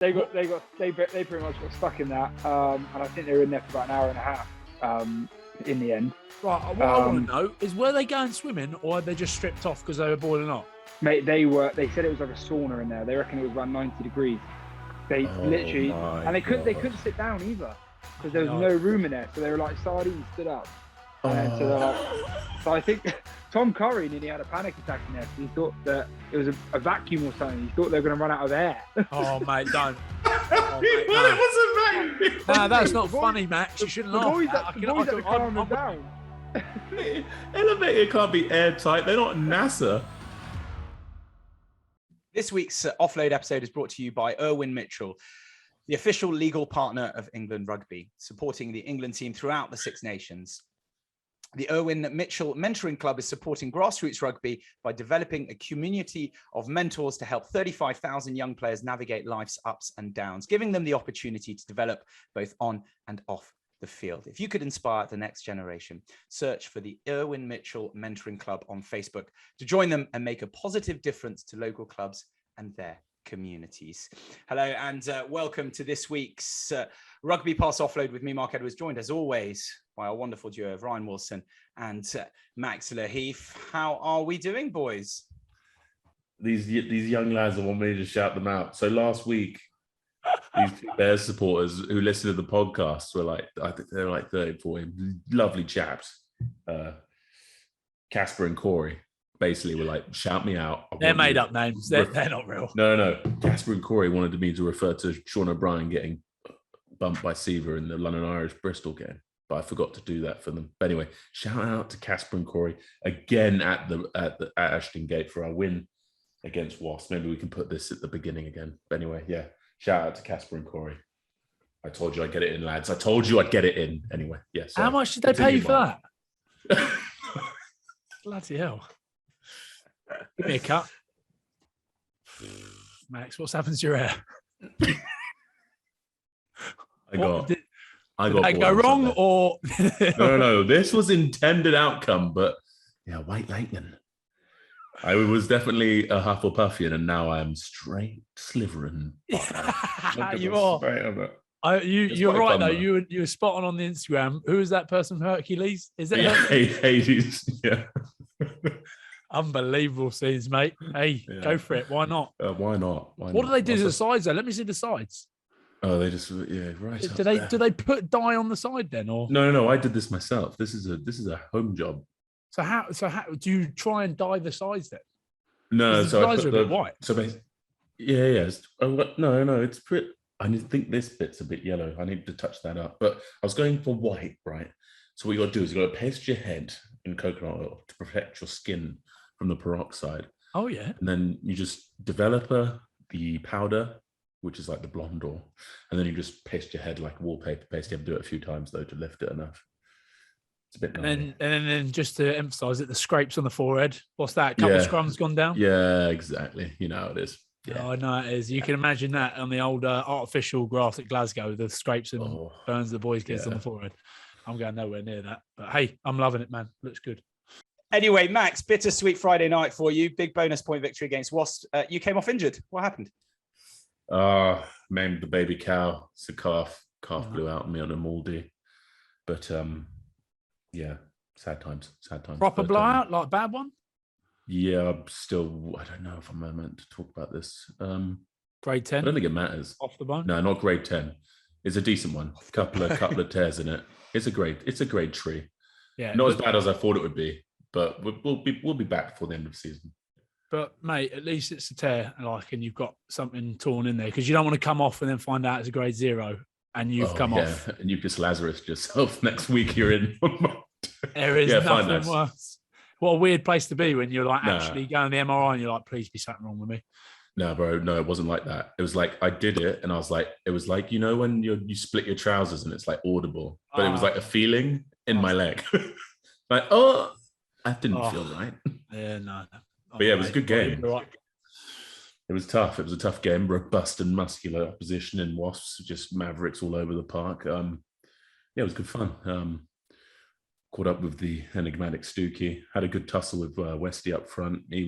They pretty much got stuck in that, and I think they were in there for about an hour and a half in the end. Right, what I want to know is, were they going swimming or had they just stripped off because they were boiling up? Mate, they said it was like a sauna in there. They reckon it was around 90 degrees. They literally, and they couldn't sit down either because there was no room in there. So they were like sardines stood up. And so they're like, so I think Tom Curry nearly had a panic attack in there because he thought that it was a vacuum or something. He thought they were going to run out of air. Oh, mate, don't. It wasn't vacuum. No, that's not funny, Max. You shouldn't laugh. The boys had to calm them down. Elevator can't be airtight. They're not NASA. This week's Offload episode is brought to you by Irwin Mitchell, the official legal partner of England Rugby, supporting the England team throughout the Six Nations. The Irwin Mitchell Mentoring Club is supporting grassroots rugby by developing a community of mentors to help 35,000 young players navigate life's ups and downs, giving them the opportunity to develop both on and off the field. If you could inspire the next generation, search for the Irwin Mitchell Mentoring Club on Facebook to join them and make a positive difference to local clubs and their communities. Hello and welcome to this week's RugbyPass Offload with me, Mark Edwards, joined as always by our wonderful duo of Ryan Wilson and Max Laheath. How are we doing, boys? These young lads, I want me to shout them out. So last week, these two Bears supporters who listened to the podcast were like, I think they're like 30, 40, lovely chaps. Casper and Corey basically were like, shout me out. They're made up names. They're not real. No. Casper and Corey wanted me to refer to Sean O'Brien getting bumped by Seaver in the London Irish Bristol game, but I forgot to do that for them. But anyway, shout out to Casper and Corey again at Ashton Gate for our win against Wasps. Maybe we can put this at the beginning again. But anyway, yeah, shout out to Casper and Corey. I told you I'd get it in, lads. I told you I'd get it in. Anyway, yes. Yeah, how much did they pay you for that? Bloody hell. Give me a cut. Max, what's happened to your hair? Did I go wrong or no, this was intended outcome, but yeah, white lightning. I was definitely a Hufflepuffian and now I'm straight slivering. You are. You're right though. You were spot on the Instagram. Who is that person from Hercules? Is that Hades? Yeah. Unbelievable scenes, mate. Hey, go for it. Why not? Why not? What do they do to the sides though? Let me see the sides. Oh, they just right. Do they put dye on the side then, or no? I did this myself. This is a home job. So how do you try and dye the sides then? No, so I put a bit white. So basically, yeah. No. It's pretty. I think this bit's a bit yellow. I need to touch that up. But I was going for white, right? So what you got to do is you got to paste your head in coconut oil to protect your skin from the peroxide. Oh yeah. And then you just develop the powder, which is like the blonde or, and then you just paste your head like wallpaper paste. You have to do it a few times though to lift it enough. It's a bit. And then just to emphasise it, the scrapes on the forehead. What's that? A couple of scrums gone down. Yeah, exactly. You know how it is. Yeah. Oh, I know it is. You can imagine that on the old artificial grass at Glasgow, the scrapes and burns the boys gets on the forehead. I'm going nowhere near that. But hey, I'm loving it, man. Looks good. Anyway, Max, bittersweet Friday night for you. Big bonus point victory against Wasps. You came off injured. What happened? Maimed the baby cow. It's a calf. Calf blew out on me on a Maldi. But yeah, sad times. Proper blowout, like a bad one? Yeah, I don't know if I'm meant to talk about this. Grade 10? I don't think it matters. Off the bone? No, not grade 10. It's a decent one. Couple of tears in it. It's a grade tree. Yeah. Not as bad as I thought it would be, but we'll be back before the end of the season. But mate, at least it's a tear, and you've got something torn in there because you don't want to come off and then find out it's a grade 0 and you've come off. And you just Lazarus yourself next week. You're in. There is nothing worse. What a weird place to be when you're like actually going to the MRI and you're like, please be something wrong with me. No, bro. No, it wasn't like that. It was like I did it, and I was like, it was like when you split your trousers and it's like audible, but it was like a feeling in my leg, like that didn't feel right. Yeah, no. But yeah, it was a good game. It was tough. It was a tough game. Robust and muscular opposition in Wasps, just mavericks all over the park. Yeah, it was good fun. Caught up with the enigmatic Stookie. Had a good tussle with Westy up front. He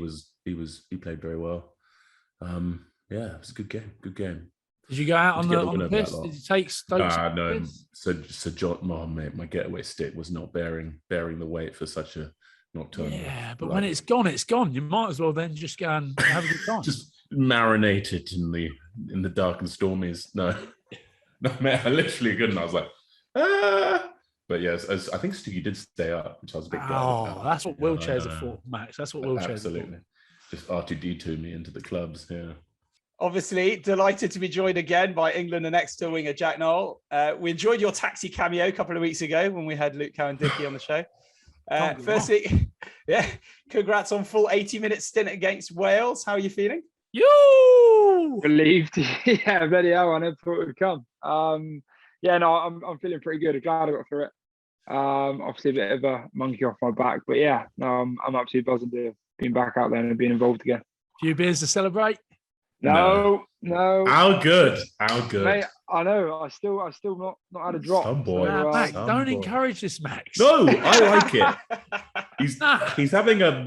played very well. Yeah, it was a good game. Good game. Did you go out on to the piss? Did you take Stokes? No. So John, mate, my getaway stick was not bearing the weight for such a nocturnal. Yeah, but when it's gone, it's gone. You might as well then just go and have a good time. Just marinate it in the dark and stormies. No, mate, I literally couldn't. I was like, ah. But yes, I think Sticky did stay up, which I was a bit gutted about. That's what wheelchairs are for, Max. That's what wheelchairs Absolutely. are for. Just R2D2 me into the clubs, yeah. Obviously, delighted to be joined again by England and Exeter winger Jack Nowell. We enjoyed your taxi cameo a couple of weeks ago when we had Luke Cowan-Dickie on the show. Firstly, congrats on full 80-minute stint against Wales. How are you feeling? Relieved. Yeah, bloody hell, I never thought it would come. I'm feeling pretty good. I'm glad I got through it. Obviously a bit of a monkey off my back, but yeah, no, I'm absolutely buzzing to have been back out there and being involved again. Few beers to celebrate? No. How good? Mate, I know. I still not had a drop. Some boy. Max, don't encourage this, Max. No, I like it. He's having a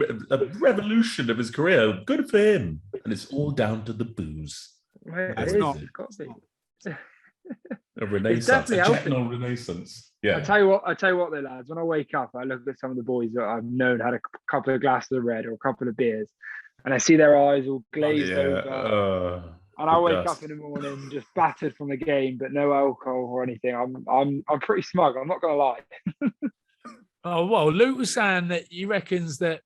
revolution of his career. Good for him. And it's all down to the booze. Mate, It's it not. is. It's got to be. A renaissance. definitely A healthy. techno renaissance. Yeah. I tell you what, though, lads. When I wake up, I look at some of the boys that I've known had a couple of glasses of red or a couple of beers, and I see their eyes all glazed over. And I wake up in the morning just battered from the game, but no alcohol or anything. I'm pretty smug. I'm not gonna lie. Oh well, Luke was saying that he reckons that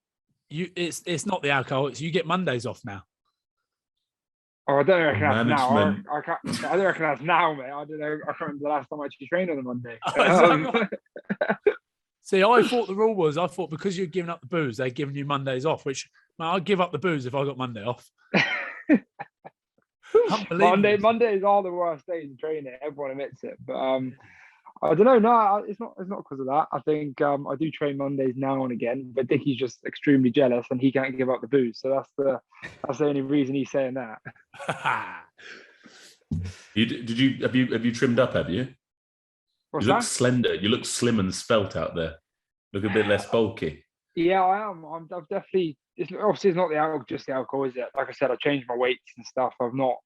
it's not the alcohol. It's you get Mondays off now. Oh, I don't reckon that's now. Management. I don't reckon that's now, mate. I don't know. I can't remember the last time I actually trained on a Monday. See, I thought the rule was, because you're giving up the booze, they're giving you Mondays off, which, man, I'd give up the booze if I got Monday off. Mondays are the worst days of training. Everyone admits it. But I don't know. No, it's not because of that. I think I do train Mondays now and again, but Dickie's just extremely jealous and he can't give up the booze. So that's the only reason he's saying that. Have you trimmed up, have you? What's You look that? slender. You look slim and svelte out there. Look a bit less bulky. Yeah, I am. I've definitely. Obviously, it's not just the alcohol, is it? Like I said, I changed my weights and stuff. I've not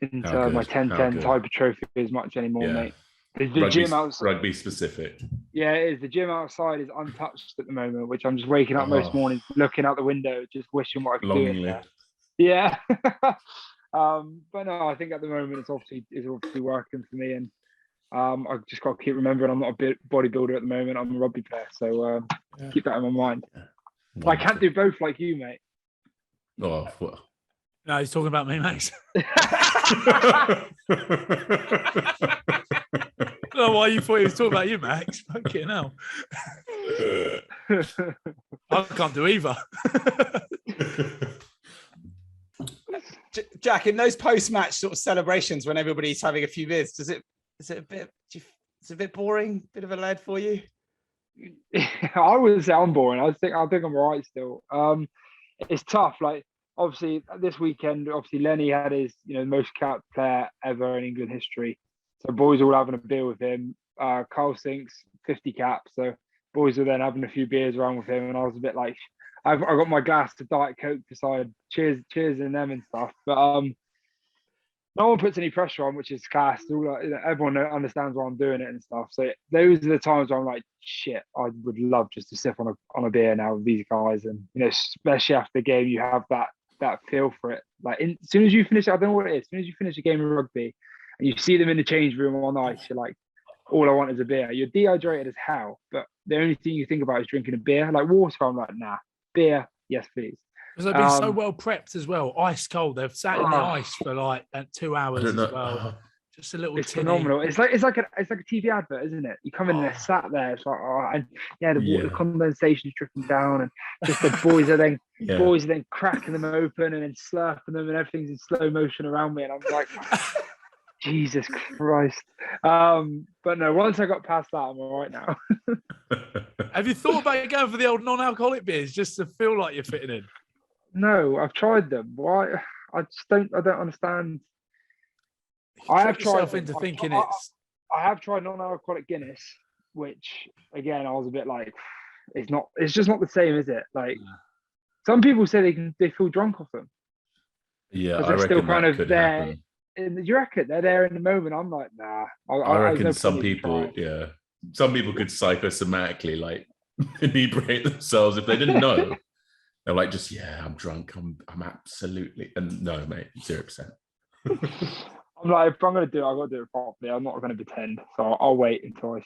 into my 10-10 type of trophy as much anymore, mate. The gym outside. Rugby specific. Yeah, it is. The gym outside is untouched at the moment, which I'm just waking up most mornings, looking out the window, just wishing what I could do in there. Yeah. But no, I think at the moment it's obviously working for me, and I've just got to keep remembering I'm not a bodybuilder at the moment. I'm a rugby player, so keep that in my mind. I can't do both like you, mate. Oh, well. No, he's talking about me, Max. I don't know why you thought he was talking about you, Max. Fucking hell. I can't do either. Jack, in those post-match sort of celebrations when everybody's having a few beers, is it a bit boring? Bit of a lad for you? I wouldn't say I'm boring. I think I'm all right still. It's tough. Like obviously this weekend, Lenny had his most capped player ever in England history. So boys all having a beer with him. Carl Sinks 50 caps. So boys were then having a few beers around with him, and I was a bit like, I got my glass of Diet Coke beside cheers in them and stuff. But no one puts any pressure on, which is class. Everyone understands why I'm doing it and stuff. So those are the times where I'm like, shit, I would love just to sip on a beer now with these guys. And especially after the game, you have that feel for it. Like as soon as you finish, I don't know what it is. As soon as you finish a game of rugby and you see them in the change room on ice, you're like, all I want is a beer. You're dehydrated as hell, but the only thing you think about is drinking a beer. Like water, I'm like, nah, beer, yes please. Because they've been so well prepped as well, ice cold. They've sat in the ice for like 2 hours as well. Just a little. It's phenomenal. It's like a TV advert, isn't it? You come in and they're sat there. It's like, and the water condensation is dripping down, and just the boys are then cracking them open and then slurping them, and everything's in slow motion around me, and I'm like, Jesus Christ. But no, once I got past that, I'm all right now. Have you thought about going for the old non-alcoholic beers just to feel like you're fitting in? No, I've tried them. Why? I don't understand. I have tried non-alcoholic Guinness, which again I was a bit like, it's just not the same, is it? Like some people say they feel drunk off them. Yeah, I they're reckon still kind that of could there happen. do you reckon they're there in the moment? I'm like, nah. I reckon some people could psychosomatically like inebriate themselves if they didn't know. They're like, just I'm drunk. I'm absolutely, and no, mate, 0%. I'm like, if I'm gonna do it, I've got to do it properly. I'm not gonna pretend. So I'll wait until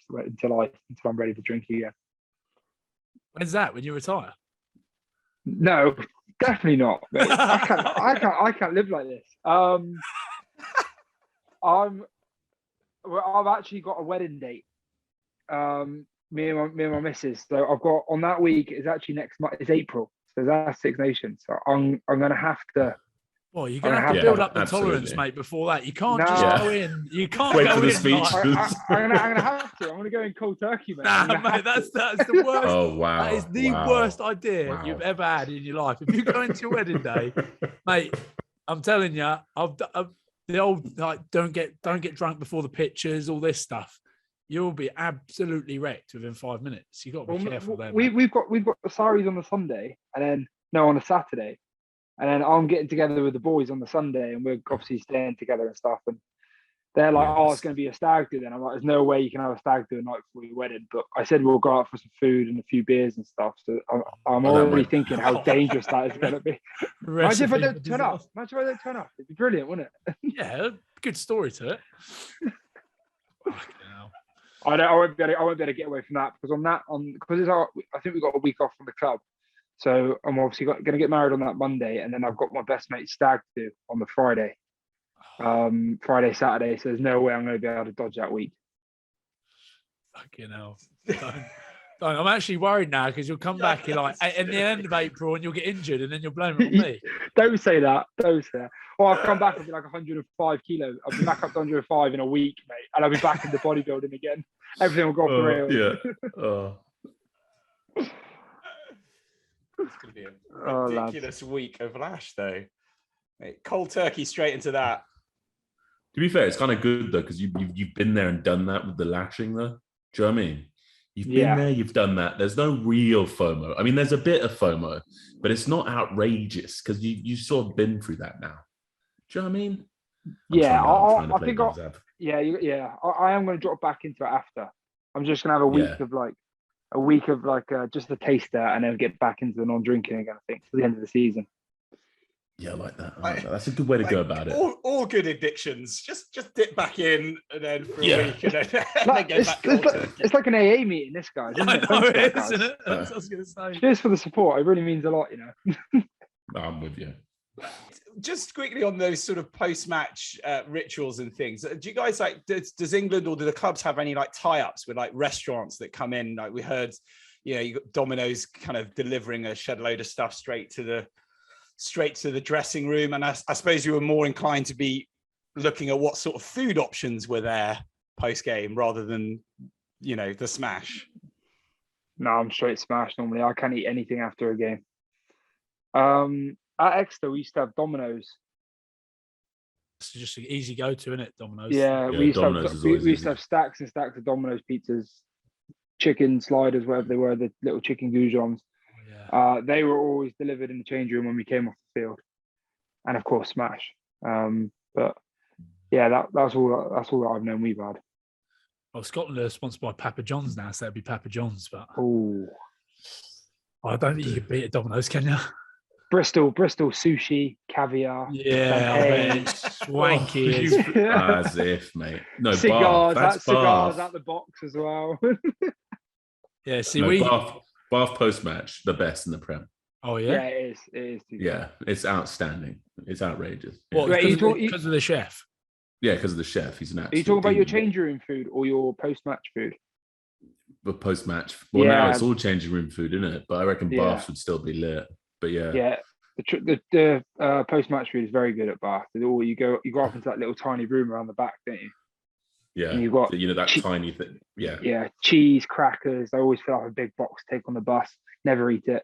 I'm ready to drink again. When's that? When you retire? No, definitely not. Mate. I can't live like this. I've actually got a wedding date. Me and my missus. So I've got on that week. It's actually next month. It's April. So that's Six Nations. So I'm gonna have to. Well, you're going to have to build up the tolerance, mate, before that. You can't just go in. You can't wait go for the in. speeches. I'm going to have to. I'm going to go in cold turkey, mate. Nah, mate, that's the worst. Oh, wow. That is the worst idea you've ever had in your life. If you go into your wedding day, mate, I'm telling you, the old, like, don't get drunk before the pictures, all this stuff. You'll be absolutely wrecked within 5 minutes. You've got to be careful there. We've got the Saris on the Sunday, and then, on the Saturday. And then I'm getting together with the boys on the Sunday, and we're obviously staying together and stuff. And they're like, "Oh, it's going to be a stag do." Then I'm like, "There's no way you can have a stag do a night before your wedding." But I said we'll go out for some food and a few beers and stuff. So I'm already thinking how dangerous that is going to be. Imagine if I don't turn up. It'd be brilliant, wouldn't it? Yeah, good story to it. I won't be able to get away from that because I think we got a week off from the club. So I'm obviously going to get married on that Monday, and then I've got my best mate's stag do on the Friday, Saturday. So there's no way I'm going to be able to dodge that week. Fucking hell! Don't. I'm actually worried now because you'll come back in the end of April and you'll get injured, and then you'll blame it on me. Don't say that. Or I'll come back and be like 105 kilos. I'll be back up to 105 in a week, mate, and I'll be back into bodybuilding again. Everything will go off the rails. Yeah. It's going to be a ridiculous week of lash, though. Mate, cold turkey straight into that. To be fair, it's kind of good though because you've been there and done that with the lashing, though. Do you know what I mean? You've been there, you've done that. There's no real FOMO. I mean, there's a bit of FOMO, but it's not outrageous because you've sort of been through that now. Do you know what I mean? I think I am going to drop back into it after. I'm just going to have a week of just the taster and then get back into the non-drinking again, I think, to the end of the season. Yeah, I like that. That's a good way to go about it. All good addictions. Just dip back in and then for a week and then go back. It's like an AA meeting, this guy. I know it is, isn't it? That's what I was going to say. Cheers for the support. It really means a lot, I'm with you. Just quickly on those sort of post-match rituals and things. Do you guys does England or do the clubs have any tie-ups with restaurants that come in? Like we heard, you got Domino's kind of delivering a shed load of stuff straight to the dressing room. And I suppose you were more inclined to be looking at what sort of food options were there post-game rather than, the smash. No, I'm straight smash normally. I can't eat anything after a game. At Exeter, we used to have Domino's. It's just an easy go-to, isn't it, Domino's? Yeah, we used to have stacks and stacks of Domino's pizzas, chicken sliders, whatever they were, the little chicken goujons. Yeah. They were always delivered in the change room when we came off the field, and of course smash. But yeah, that's all that I've known we've had. Well, Scotland are sponsored by Papa John's now, so it'd be Papa John's. But I don't think you can beat a Domino's, can you? Bristol sushi, caviar. Yeah, swanky. As if, mate. No, cigars. Bath. Cigars out the box as well. Yeah, see, Bath post-match, the best in the Prem. Oh yeah, yeah, it is. Yeah, it's outstanding. It's outrageous. What? Because of the chef? Yeah, because of the chef. He's an absolute. Are you talking about your changing room food or your post-match food? The post-match. Well, now it's all changing room food, isn't it? But I reckon Bath would still be lit. But yeah, the post-match food is very good at Bath. You go off into that little tiny room around the back, don't you? Yeah, and you've got that tiny thing. Yeah, cheese, crackers. I always fill up a big box, take on the bus, never eat it.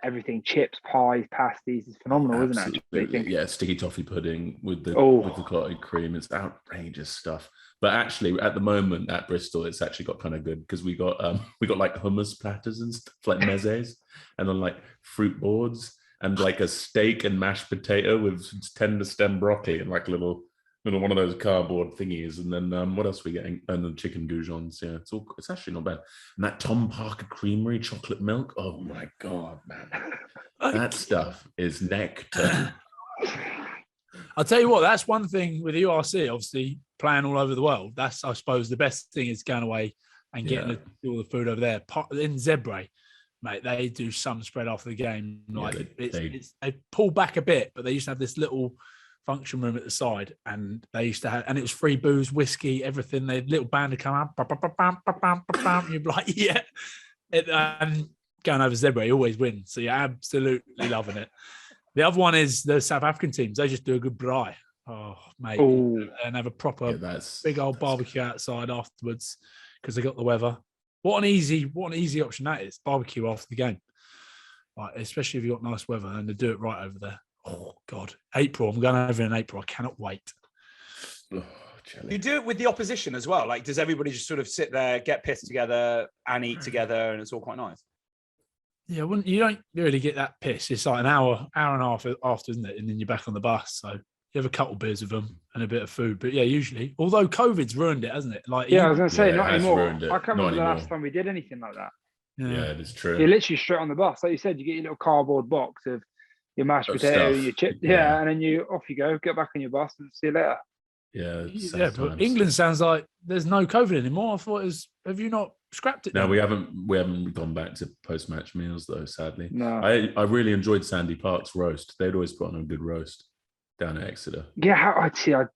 Everything, chips, pies, pasties. It's phenomenal, isn't it? Yeah, sticky toffee pudding with the clotted cream. It's outrageous stuff. But actually, at the moment at Bristol, it's actually got kind of good because we got like hummus platters and stuff, like mezes, and then like fruit boards. and like a steak and mashed potato with tender stem broccoli and like little one of those cardboard thingies. And then what else are we getting? And the chicken goujons. Yeah, it's actually not bad. And that Tom Parker Creamery chocolate milk. Oh my God, man. That stuff is nectar. I'll tell you what, that's one thing with the URC, obviously playing all over the world. That's, I suppose, the best thing is going away and getting all the food over there. In Zebre, mate, they do some spread after the game. Like they pull back a bit, but they used to have this little function room at the side, and they used to have, and it was free booze, whiskey, everything. They had a little band to come out, you'd be like, yeah. Going over Zebre always wins, so you're absolutely loving it. The other one is the South African teams. They just do a good braai. Oh, mate. Ooh. And have a proper big old barbecue outside afterwards because they got the weather. What an easy option that is. Barbecue after the game. Like, especially if you've got nice weather and to do it right over there. Oh, God. April. I'm going over in April. I cannot wait. Oh, you do it with the opposition as well. Like, does everybody just sort of sit there, get pissed together and eat together, and it's all quite nice? Yeah, you don't really get that piss. It's like an hour and a half after, isn't it? And then you're back on the bus. So you have a couple beers with them and a bit of food. But yeah, usually. Although COVID's ruined it, hasn't it? Like, I was going to say, not anymore. I can't remember the last time we did anything like that. Yeah, it is true. You're literally straight on the bus. Like you said, you get your little cardboard box of your mashed potato, your chip. Yeah, and then off you go. Get back on your bus and see you later. Yeah, but England sounds like there's no COVID anymore. I thought it was. Have you not scrapped it? No, we haven't gone back to post-match meals though. Sadly, no. I really enjoyed Sandy Park's roast. They'd always put on a good roast down at Exeter. Yeah, I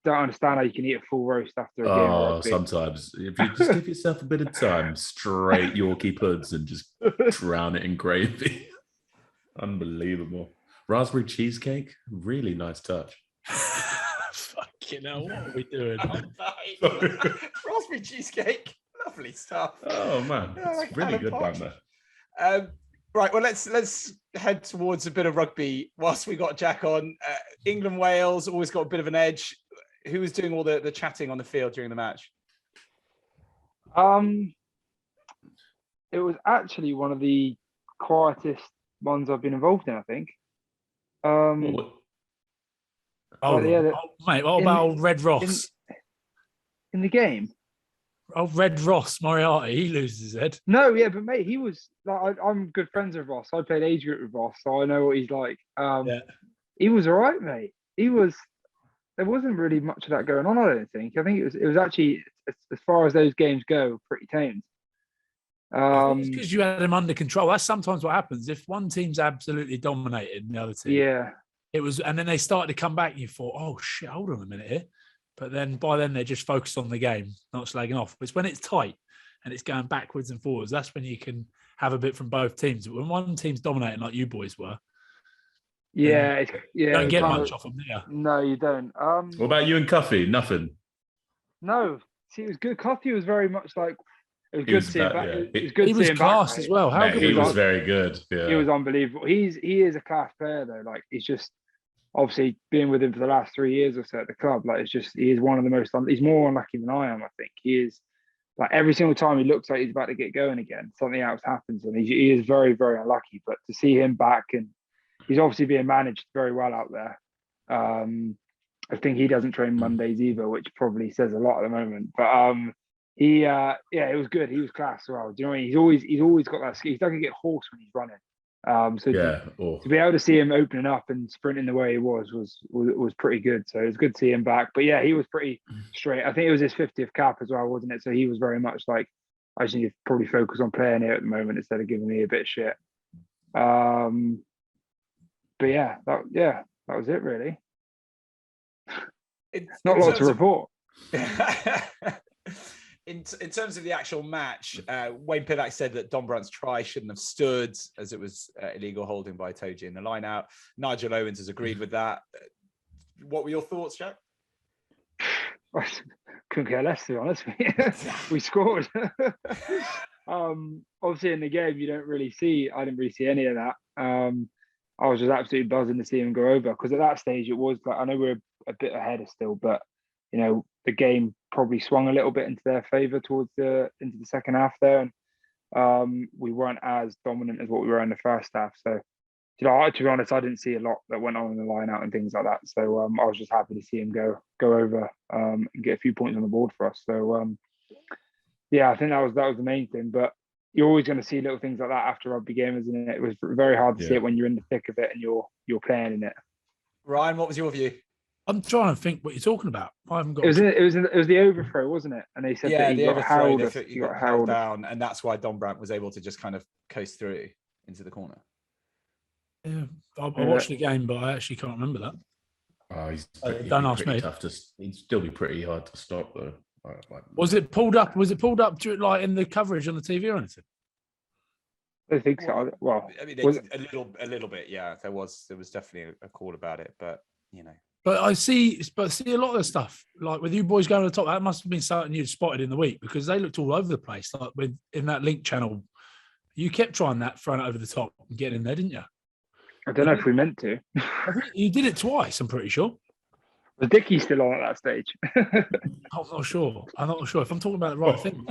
don't understand how you can eat a full roast after a game. Oh, sometimes if you just give yourself a bit of time, straight Yorkie puds and just drown it in gravy. Unbelievable. Raspberry cheesecake, really nice touch. Fucking hell, what are we doing? Raspberry cheesecake, lovely stuff. Oh man, it's really good down there. Right, well, let's head towards a bit of rugby whilst we got Jack on. England, Wales, always got a bit of an edge. Who was doing all the chatting on the field during the match? It was actually one of the quietest ones I've been involved in, I think. Mate, what about old Red Ross? In the game? Old Red Ross, Moriarty, he loses his head. No, yeah, but mate, he was like, I'm good friends with Ross. I played age group with Ross, so I know what he's like. He was all right, mate. There wasn't really much of that going on, I don't think. I think it was actually, as far as those games go, pretty tame. It's because you had him under control. That's sometimes what happens. If one team's absolutely dominated the other team. Yeah. It was, and then they started to come back and you thought, oh shit, hold on a minute here. But then by then they're just focused on the game, not slagging off. But it's when it's tight and it's going backwards and forwards, that's when you can have a bit from both teams. But when one team's dominating like you boys were, you don't get much off them there. No, you don't. What about you and Cuffy? Nothing. No, see, it was good. Cuffy was very much like it was good to see him back. It was good. He was class as well. How good he was very good. Yeah, he was unbelievable. He is a class player though. Like he's just obviously being with him for the last 3 years or so at the club. Like he is one of the most. He's more unlucky than I am. I think he is. Like every single time he looks like he's about to get going again, something else happens, and he is very, very unlucky. But to see him back, and he's obviously being managed very well out there. I think he doesn't train Mondays either, which probably says a lot at the moment. But it was good. He was class as well. Do you know what I mean? He's always got that skill. He doesn't get hoarse when he's running. To be able to see him opening up and sprinting the way he was pretty good. So it was good to see him back. But yeah, he was pretty straight. I think it was his 50th cap as well, wasn't it? So he was very much like, I just need to probably focus on playing here at the moment instead of giving me a bit of shit. But yeah, that was it really. Not a lot to report. In terms of the actual match, Wayne Pivac said that Don Brandt's try shouldn't have stood as it was illegal holding by Toji in the line-out. Nigel Owens has agreed with that. What were your thoughts, Jack? I couldn't care less, to be honest. We scored. Obviously, in the game, I didn't really see any of that. I was just absolutely buzzing to see him go over because at that stage, it was like, I know we're a bit ahead still, but the game probably swung a little bit into their favour into the second half there, and we weren't as dominant as what we were in the first half. So To be honest, I didn't see a lot that went on in the line out and things like that. So I was just happy to see him go over and get a few points on the board for us. So yeah, I think that was the main thing. But you're always going to see little things like that after a rugby game, isn't it? It was very hard to see it when you're in the thick of it and you're playing in it. Ryan, what was your view? I'm trying to think what you're talking about. I haven't got. It was the overthrow, wasn't it? And they said that he got held down, and that's why Don Brandt was able to just kind of coast through into the corner. Yeah, I watched the game, but I actually can't remember that. Don't ask me. He'd still be pretty hard to stop, though. Was it pulled up? Was it pulled up like in the coverage on the TV or anything? I think so. Well, I mean, a little bit. Yeah, there was definitely a call about it, but you know. But I see a lot of the stuff like with you boys going to the top. That must have been something you'd spotted in the week because they looked all over the place. Like in that link channel, you kept trying that front over the top and getting in there, didn't you? I don't know if we meant to. You did it twice. I'm pretty sure. Was Dickie still on at that stage? I'm not sure. If I'm talking about the right thing.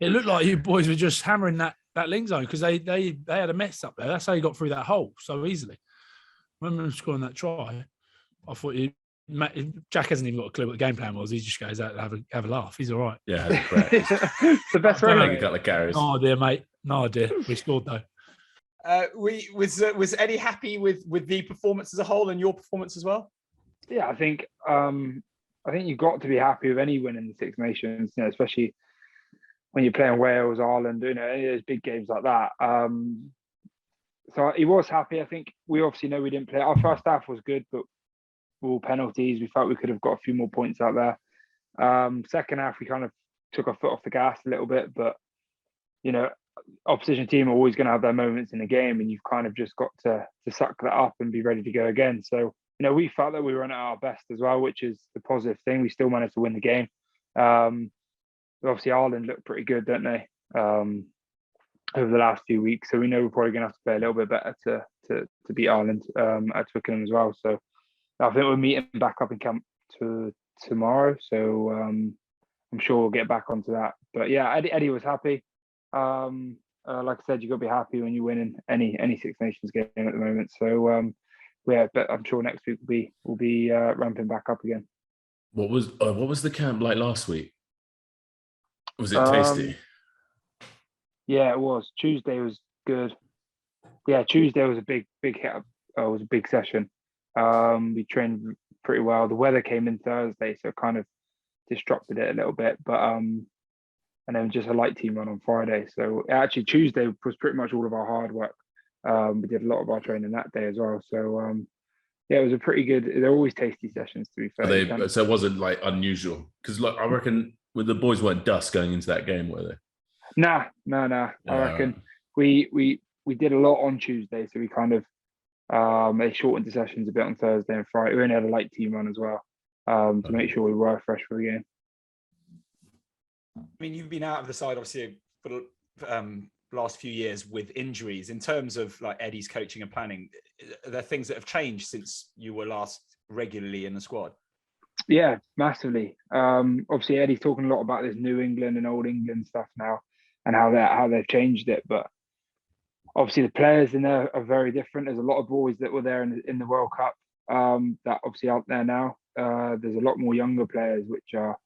It looked like you boys were just hammering that link zone because they had a mess up there. That's how you got through that hole so easily. I remember scoring that try. I thought Jack hasn't even got a clue what the game plan was. He just goes out to have a laugh. He's all right. Yeah, that's correct. It's the best way. I think a couple of carries. No idea, mate. No idea. We scored though. Was Eddie happy with the performance as a whole and your performance as well? Yeah, I think you've got to be happy with any win in the Six Nations, especially when you're playing Wales, Ireland, any of those big games like that. So he was happy. I think we obviously know we didn't play. Our first half was good, but all penalties. We felt we could have got a few more points out there. Second half, we kind of took our foot off the gas a little bit, but opposition team are always going to have their moments in the game, and you've kind of just got to suck that up and be ready to go again. So we felt that we were at our best as well, which is the positive thing. We still managed to win the game. Obviously, Ireland looked pretty good, don't they, over the last few weeks? So we know we're probably going to have to play a little bit better to beat Ireland at Twickenham as well. So I think we're meeting back up in camp tomorrow. So I'm sure we'll get back onto that. But yeah, Eddie was happy. Like I said, you've got to be happy when you're winning any Six Nations game at the moment. So yeah, but I'm sure next week we'll be ramping back up again. What was the camp like last week? Was it tasty? Yeah, it was. Tuesday was good. Yeah, Tuesday was a big hit. It was a big session. We trained pretty well. The weather came in Thursday, so it kind of disrupted it a little bit. But and then just a light team run on Friday. So actually Tuesday was pretty much all of our hard work. We did a lot of our training that day as well. So yeah, it was a pretty good. They're always tasty sessions, to be fair. So it wasn't like unusual because I reckon with the boys weren't dust going into that game, were they? Nah. I reckon we did a lot on Tuesday, so we kind of they shortened the sessions a bit on Thursday and Friday. We only had a light team run as well to make sure we were fresh for the game. I mean, you've been out of the side obviously for the last few years with injuries. In terms of like Eddie's coaching and planning, are there things that have changed since you were last regularly in the squad? Yeah, massively. Obviously, Eddie's talking a lot about this New England and Old England stuff now, and how they've changed it. But obviously, the players in there are very different. There's a lot of boys that were there in the World Cup that obviously aren't there now. There's a lot more younger players which are,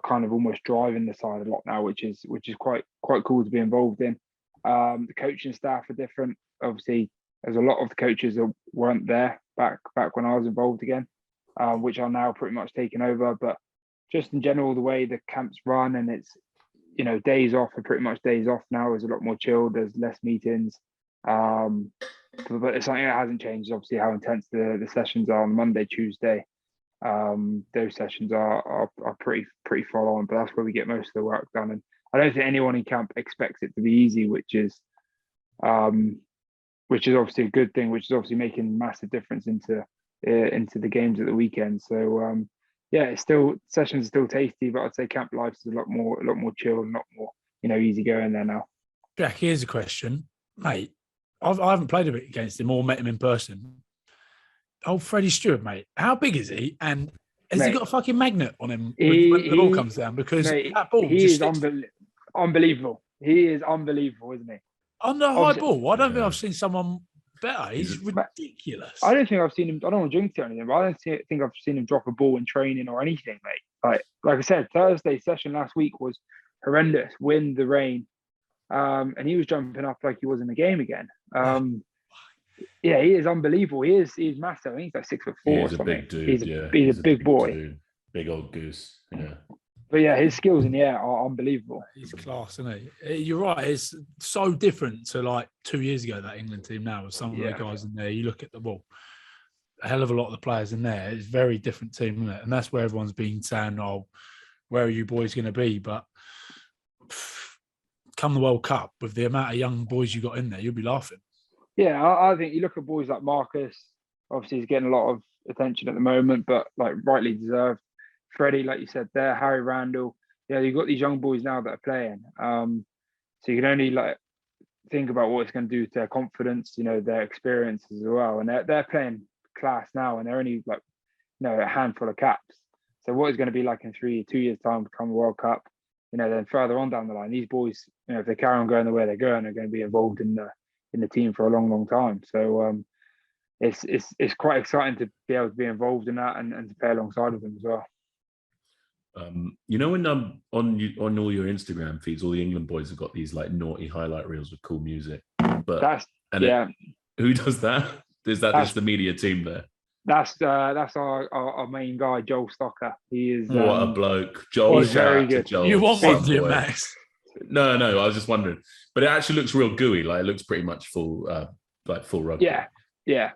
kind of almost driving the side a lot now, which is quite cool to be involved in. The coaching staff are different. Obviously, there's a lot of the coaches that weren't there back when I was involved again, which are now pretty much taken over. But just in general, the way the camps run and it's, days off are pretty much days off now. There's a lot more chilled. There's less meetings. But it's something that hasn't changed. Obviously, how intense the sessions are on Monday, Tuesday. Those sessions are pretty full on, but that's where we get most of the work done. And I don't think anyone in camp expects it to be easy, which is obviously a good thing, which is obviously making massive difference into the games at the weekend. So yeah, sessions are still tasty, but I'd say camp life is a lot more chilled, a lot more easy going there now. Jack, here's a question, mate. I haven't played a bit against him or met him in person. Oh, Freddie Steward, mate. How big is he? And has he got a fucking magnet on him when the ball comes down? Because that ball is unbelievable. He is unbelievable, isn't he? On the high ball, I don't think I've seen someone better. He's ridiculous. I don't think I've seen him. I don't want to drink to anything, but I don't think I've seen him drop a ball in training or anything, mate. Like I said, Thursday session last week was horrendous. Wind, the rain, and he was jumping up like he was in the game again. Yeah, he is unbelievable. He's massive. I think he's like 6'4" or something. Big dude. He's a big boy. Dude. Big old goose. Yeah. But yeah, his skills in the air are unbelievable. He's class, isn't he? You're right. It's so different to like 2 years ago, that England team now, with some of the guys in there. You look at the ball, a hell of a lot of the players in there. It's a very different team, isn't it? And that's where everyone's been saying, oh, where are you boys going to be? But come the World Cup, with the amount of young boys you got in there, you'll be laughing. Yeah, I think you look at boys like Marcus. Obviously, he's getting a lot of attention at the moment, but like rightly deserved. Freddie, like you said there, Harry Randall. Yeah, you've got these young boys now that are playing. So you can only like think about what it's going to do to their confidence, their experiences as well. And they're playing class now, and they're only like, a handful of caps. So what is going to be like in 2 years' time to come the World Cup? Then further on down the line, these boys, if they carry on going the way they're going, are going to be involved in the team for a long, long time. So it's quite exciting to be able to be involved in that and to play alongside of them as well. When on all your Instagram feeds, all the England boys have got these like naughty highlight reels with cool music. But who does that? Is that just the media team there? That's our main guy, Joel Stocker. He is what a bloke. Joel, he's very good. Joel, you want one, do you, Max? No, I was just wondering. But it actually looks real gooey. Like it looks pretty much full rugby. Yeah.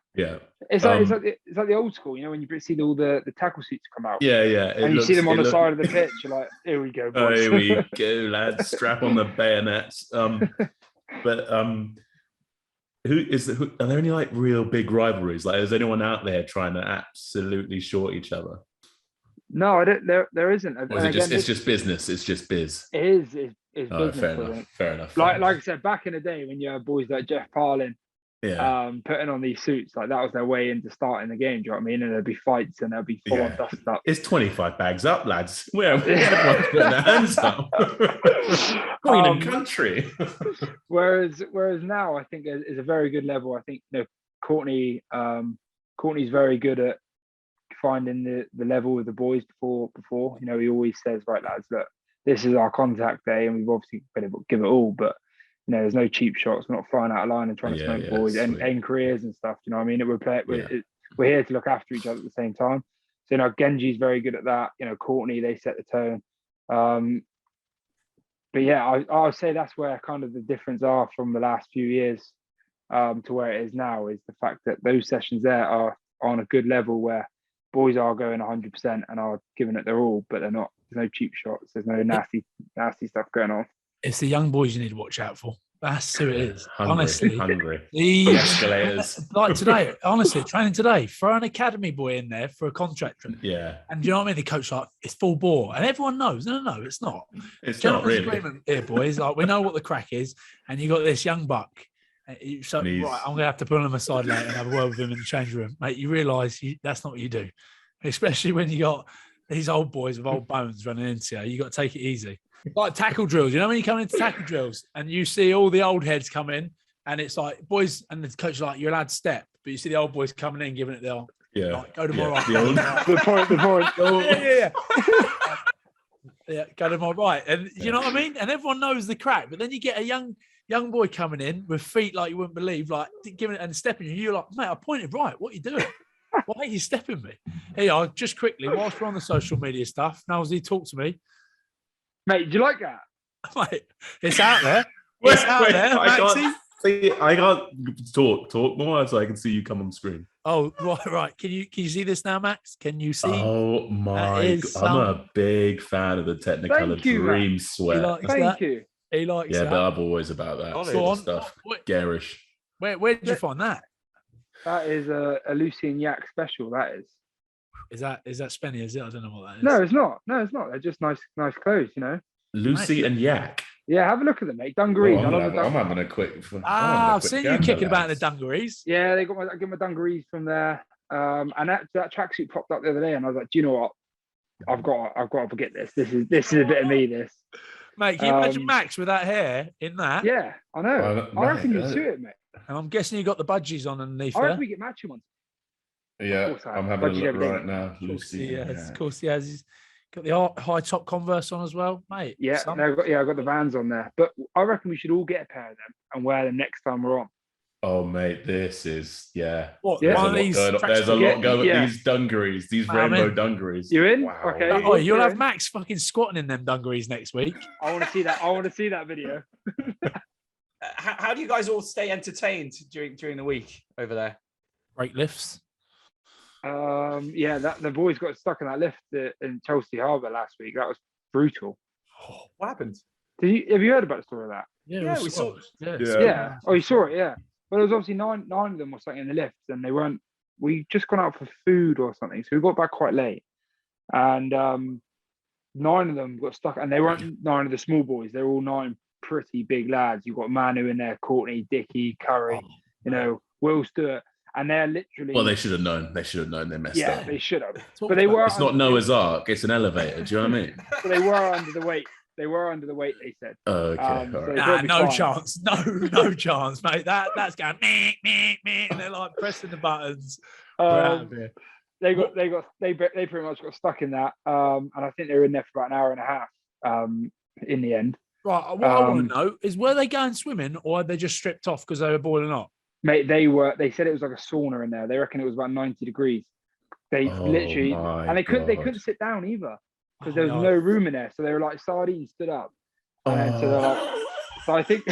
It's like the old school, when you see all the tackle suits come out. Yeah. And you see them on the side of the pitch. You're like, here we go, boys. Oh, here we go, lads. Strap on the bayonets. Are there any like real big rivalries? Like, is anyone out there trying to absolutely short each other? No, I don't. There isn't. Or is it's just business? It's just biz. It is. It's business. Fair enough. Like I said, back in the day when you had boys like Jeff Parlin, putting on these suits, like that was their way into starting the game. Do you know what I mean? And there'd be fights and there'd be full on dust up. It's 25 bags up, lads. Everyone's putting their hands up. Queen and country. whereas now, I think is a very good level. I think Courtney's very good at finding the level with the boys before. He always says, right, lads, look, this is our contact day, and we've obviously got to give it all, but there's no cheap shots. We're not flying out of line and trying to smoke boys and end careers and stuff. You know what I mean? We're here to look after each other at the same time. So Genji's very good at that. Courtney, they set the tone. But yeah, I would say that's where kind of the difference are from the last few years to where it is now, is the fact that those sessions there are on a good level where boys are going 100% and are giving it their all, but they're not. There's no cheap shots. There's no nasty stuff going on. It's the young boys you need to watch out for. That's who it is. Hungry. The escalators. Like today, honestly, training today, throw an academy boy in there for a contract trip. Yeah. And you know what I mean? The coach like, it's full bore. And everyone knows. No, it's not. It's not really. Agreement here, boys. Like, we know what the crack is. And you got this young buck. So, right, I'm going to have to pull him aside later and have a word with him in the change room. Mate, you realise that's not what you do. Especially when you got these old boys with old bones running into you. You got to take it easy. Like tackle drills. When you come into tackle drills and you see all the old heads come in and it's like, boys, and the coach is like, you're allowed to step. But you see the old boys coming in, giving it the old, like, go to my right. The point. Yeah, go to my right. And you know what I mean? And everyone knows the crack. But then you get a young boy coming in with feet like you wouldn't believe, like giving it and stepping you. You're like, mate, I pointed right. What are you doing? Why are you stepping me? Hey, just quickly, whilst we're on the social media stuff, Nowell, talk to me. Mate, do you like that? Mate, it's out there. It's out there, Maxie. I can't talk more so I can see you come on screen. Oh, right. Can you see this now, Max? Can you see? Oh my God. I'm a big fan of the Technicolor Dream sweat. Thank you. He likes that. Yeah, but I'm always about that sort of stuff. Garish. Where did you find that? That is a Lucy and Yak special. That is. Is that Spenny? Is it? I don't know what that is. No, it's not. They're just nice clothes, Lucy and Yak. Yeah, have a look at them, mate. Dungarees. I'm having a quick. I've seen you kicking about in the dungarees. Yeah, I get my dungarees from there. And that tracksuit popped up the other day, and I was like, do you know what? I've got to forget this. This is a bit of me. This. Mate, can you imagine Max with that hair in that? Yeah, I know. I reckon you'd suit it, mate. And I'm guessing you got the budgies on underneath I there. reckon we get matching ones. Yeah, I'm having a Budgies look every day. right now. Lucy. Yeah, of course he has. He's got the high top Converse on as well, mate. Yeah, I've got the Vans on there. But I reckon we should all get a pair of them and wear them next time we're on. Oh, mate, this is, What, There's one a of lot these going on. There's a lot going on. Yeah. These dungarees, these rainbow dungarees. You in? Wow. Okay. Oh, you'll have Max fucking squatting in them dungarees next week. I want to see that. I want to see that video. How do you guys all stay entertained during the week over there? Break lifts. Yeah, the boys got stuck in that lift in Chelsea Harbour last week. That was brutal. Oh, what happened? Have you heard about the story of that? Yeah, we saw. Yeah. Oh, you saw it? Yeah. Well, there was obviously nine of them were stuck in the lift, and they weren't. We just gone out for food or something, so we got back quite late, and 9 of them got stuck, and they weren't 9 of the small boys. They're all 9 pretty big lads. You've got Manu in there, Courtney, Dickie, Curry, Will Stewart, and they're literally. Well, they should have known. They should have known they messed up. Yeah, they should have. But they were. It's not Noah's Ark. It's an elevator. Do you know what I mean? So they were under the weight. They were under the weight, they said. Oh, okay. All right. Nah, no chance. No chance, mate. That's going meh, and they're like pressing the buttons. We're out of here. They pretty much got stuck in that. And I think they were in there for about an hour and a half in the end. Right. What I want to know is, were they going swimming, or had they just stripped off because they were boiling up? Mate, they said it was like a sauna in there. They reckon it was about 90 degrees. They literally, and they couldn't sit down either, because there was no room in there. So they were like sardines stood up. And so they're like, so I think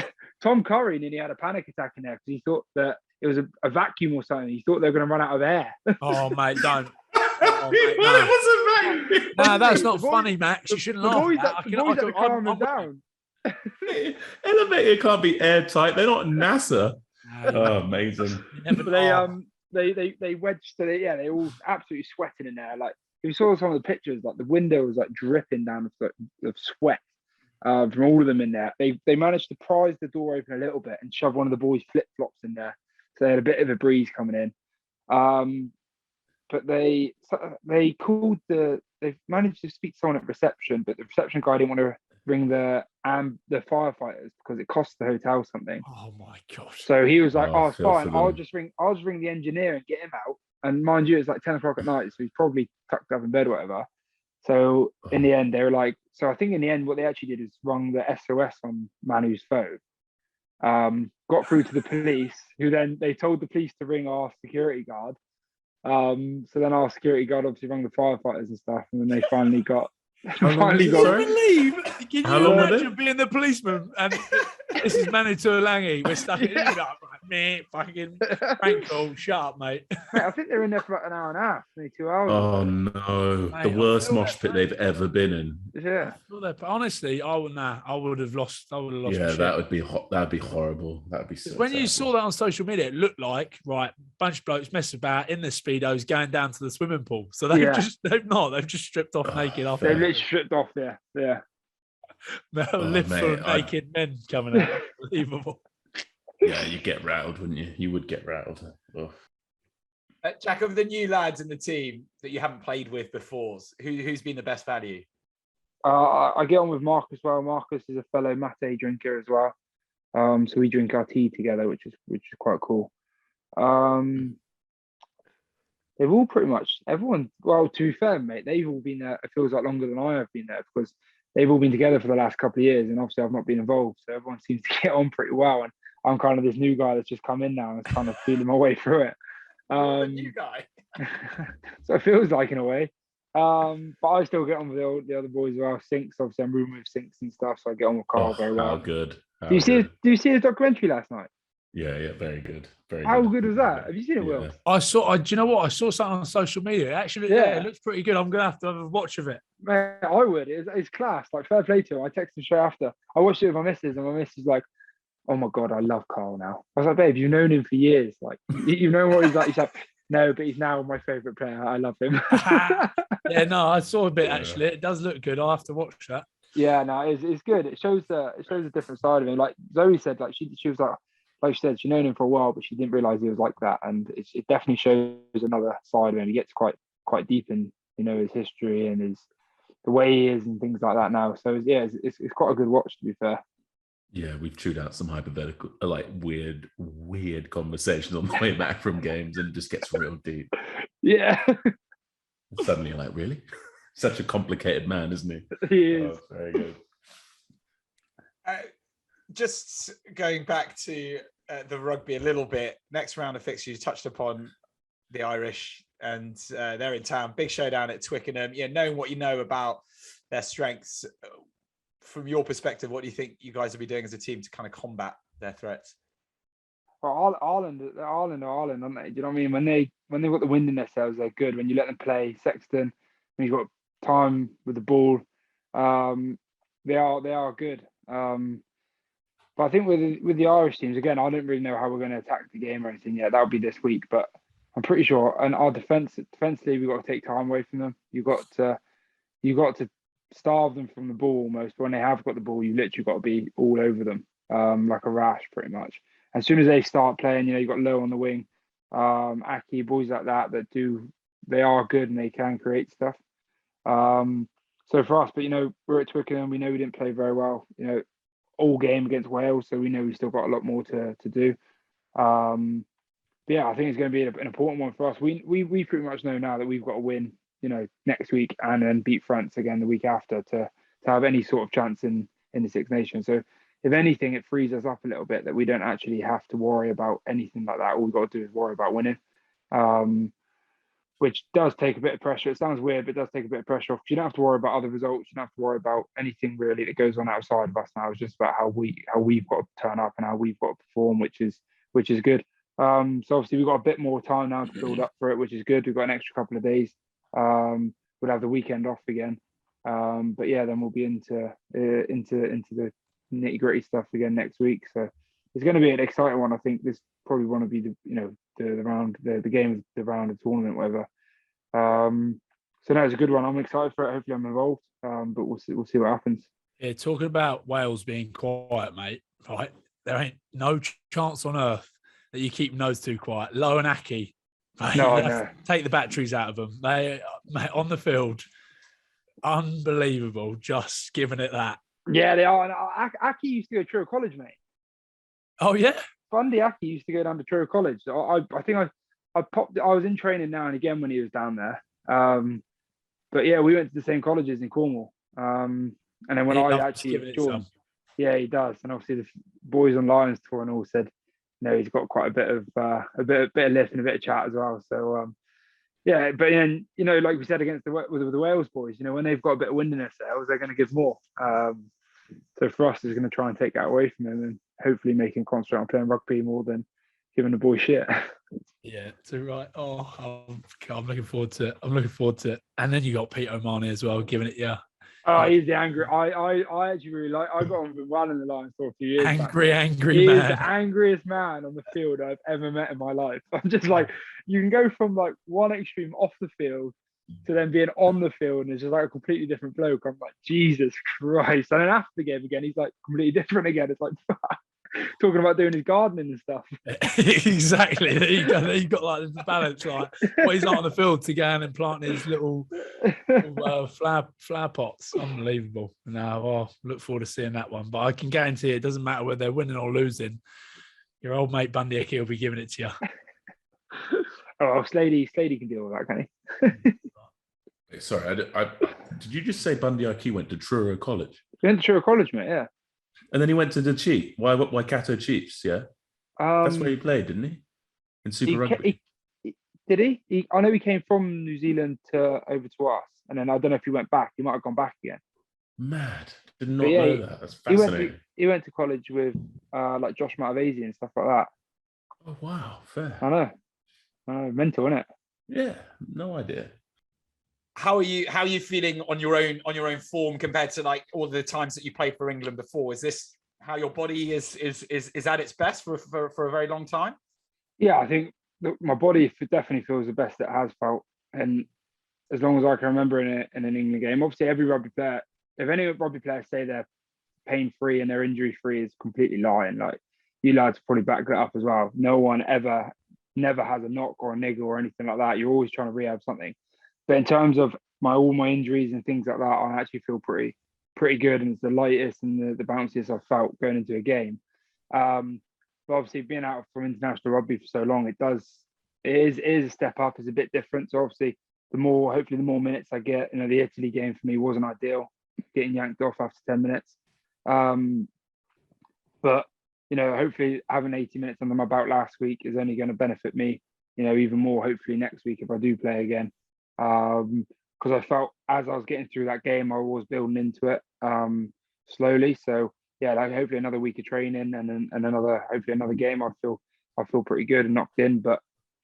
Tom Curry nearly had a panic attack in there because he thought that it was a vacuum or something. He thought they were going to run out of air. Oh, mate, don't. It wasn't Nah, that's not funny, Max. You shouldn't laugh. The boys had to calm them down. Elevator can't be airtight. They're not NASA. Oh, amazing. They wedged. So they all absolutely sweating in there. Like, if you saw some of the pictures, like the window was like dripping down of sweat from all of them in there. They managed to prise the door open a little bit and shove one of the boys' flip flops in there, so they had a bit of a breeze coming in. But they managed to speak to someone at reception, but the reception guy didn't want to ring the firefighters because it cost the hotel something. Oh my gosh! So he was like, "Oh, it's fine. I'll just ring the engineer and get him out." And mind you, it's like 10 o'clock at night, so he's probably tucked up in bed or whatever. So in the end, they were like, so I think in the end, what they actually did is rung the SOS on Manu's phone. Got through to the police, who then they told the police to ring our security guard. So then our security guard obviously rang the firefighters and stuff, and then they finally got. Can you imagine being the policeman and this is Manu Tuolangi? We're stuck in it. Like, fucking prank call. Shut up, mate. I think they're in there for about an hour and a half, maybe 2 hours. Oh no, Mate, the worst mosh pit they've ever been in. Yeah. Honestly, I would have lost. Yeah, that would be that'd be horrible. That'd be so when terrible. you saw that on social media, it looked like bunch of blokes messing about in the speedos going down to the swimming pool. So they've just stripped off naked after. They literally stripped off there. Yeah. Lift full of naked men coming out. Unbelievable. Yeah, you'd get rattled, wouldn't you? You would get rattled. Jack, of the new lads in the team that you haven't played with before, who's been the best value? I get on with Mark as well. Marcus is a fellow mate drinker as well. So we drink our tea together, which is quite cool. They've all pretty much everyone. Well, to be fair, mate, they've all been there. It feels like longer than I have been there because they've all been together for the last couple of years, and obviously I've not been involved. So everyone seems to get on pretty well, and I'm kind of this new guy that's just come in now and kind of feeling my way through it. New guy. So it feels like in a way. But I still get on with the other boys as well. Sinks, obviously, I'm rooming with Sinks and stuff, so I get on with Carl very well. How good! Do you see the documentary last night? Yeah, very good. How good was that? Have you seen it, Will? I saw. Do you know what? I saw something on social media. Actually, it looks pretty good. I'm gonna have to have a watch of it. Man, I would. It's class. Like, fair play to him. I texted him straight after. I watched it with my missus, and my missus like, "Oh my god, I love Carl now." I was like, "Babe, you've known him for years. Like, you know what he's like." He's like, "No, but he's now my favorite player. I love him." Yeah, no, I saw a bit actually. It does look good. I'll have to watch that. Yeah, no, it's good. It shows a different side of him. Like Zoe said, like she was like she said, she'd known him for a while, but she didn't realise he was like that. And it definitely shows another side of him. He gets quite deep in, his history and the way he is and things like that now. So yeah, it's quite a good watch, to be fair. Yeah, we've chewed out some hypothetical, like weird conversations on the way back from games, and it just gets real deep. Yeah. Suddenly, you're like, really? Such a complicated man, isn't he? He is. Oh, very good. Just going back to the rugby a little bit, next round of fixtures, you touched upon the Irish, and they're in town. Big showdown at Twickenham. Yeah, knowing what you know about their strengths, from your perspective, what do you think you guys will be doing as a team to kind of combat their threats? Well, Ireland, aren't they? Do you know what I mean? When they've got the wind in their sails, they're good. When you let them play Sexton, when you've got time with the ball, they are good. But I think with the Irish teams, again, I don't really know how we're going to attack the game or anything yet. That'll be this week, but I'm pretty sure. And our defensively, we've got to take time away from them. You got to starve them from the ball almost. When they have got the ball, you literally got to be all over them, like a rash, pretty much. As soon as they start playing, you've got Low on the wing, Aki, boys like that they are good and they can create stuff. So for us, but we're at Twickenham. We know we didn't play very well, all game against Wales, so we know we've still got a lot more to do. But yeah, I think it's going to be an important one for us. We pretty much know now that we've got to win, next week and then beat France again the week after to have any sort of chance in the Six Nations. So if anything, it frees us up a little bit that we don't actually have to worry about anything like that. All we've got to do is worry about winning, which does take a bit of pressure. It sounds weird, but it does take a bit of pressure off. You don't have to worry about other results. You don't have to worry about anything really that goes on outside of us now. It's just about how we've got to turn up and how we've got to perform, which is good. So obviously we've got a bit more time now to build up for it, which is good. We've got an extra couple of days. We'll have the weekend off again. But yeah, then we'll be into the nitty-gritty stuff again next week. So it's going to be an exciting one. I think this probably want to be the round, the game of the round of the tournament, whatever. So no, it's a good one. I'm excited for it. Hopefully I'm involved. But we'll see what happens. Yeah, talking about Wales being quiet, mate. Right, there ain't no chance on earth that you keep those two quiet. Low and Aki. Mate, No. Take the batteries out of them. They, mate, on the field, unbelievable. Just giving it that. Yeah, they are. And Aki used to go to Truro College, mate. Oh yeah. Bundy Aki used to go down to Truro College. I think I was in training now and again when he was down there. But yeah, we went to the same colleges in Cornwall. And then when I actually joined, yeah, he does. And obviously the boys on Lions tour and all said, he's got quite a bit of lift and a bit of chat as well. So yeah, but then like we said against the Wales boys, when they've got a bit of wind in their sails, they're going to give more. So for us, is going to try and take that away from them and hopefully make him concentrate on playing rugby more than giving the boy shit. Yeah, too right. Oh, I'm looking forward to it. And then you got Pete O'Mahony as well, giving it, yeah. Oh, he's the angry. I actually really like. I got on with one in the Lions for a few years. Angry man. He's the angriest man on the field I've ever met in my life. I'm just like, you can go from like one extreme off the field to then being on the field, and it's just like a completely different bloke. I'm like, Jesus Christ! And then after the game again, he's like completely different again. It's like talking about doing his gardening and stuff. Exactly. There you got like the balance, like well, he's not on the field to go and plant his little flower pots. Unbelievable. Now, look forward to seeing that one. But I can guarantee it doesn't matter whether they're winning or losing. Your old mate Bundy Aki will be giving it to you. Oh, Slady can deal with that, can he? Sorry, did you just say Bundy Aki went to Truro College? He went to Truro College, mate, yeah. And then he went to the Chiefs. Waikato Chiefs, yeah? That's where he played, didn't he? In Super Rugby. Did he? I know he came from New Zealand over to us. And then I don't know if he went back. He might have gone back again. Mad. Did not know that. That's fascinating. He went to college with like Josh Matavesi and stuff like that. Oh, wow. Fair. I know. Mental, isn't it? Yeah, no idea. How are you feeling on your own form compared to like all the times that you played for England before? Is this how your body is at its best for a very long time? Yeah, I think my body definitely feels the best it has felt, and as long as I can remember in an England game. Obviously, every rugby player, if any rugby players say they're pain free and they're injury free, is completely lying. Like you lads probably back that up as well. No one never has a knock or a niggle or anything like that. You're always trying to rehab something. But in terms of all my injuries and things like that, I actually feel pretty pretty good, and it's the lightest and the bounciest I've felt going into a game. But obviously being out from international rugby for so long, it is a step up. It's a bit different. So obviously hopefully the more minutes I get, the Italy game for me wasn't ideal, getting yanked off after 10 minutes. But, hopefully having 80 minutes under my belt last week is only going to benefit me, even more, hopefully next week if I do play again. Because I felt as I was getting through that game, I was building into it slowly. So yeah, hopefully another week of training and then hopefully another game, I feel pretty good and knocked in. But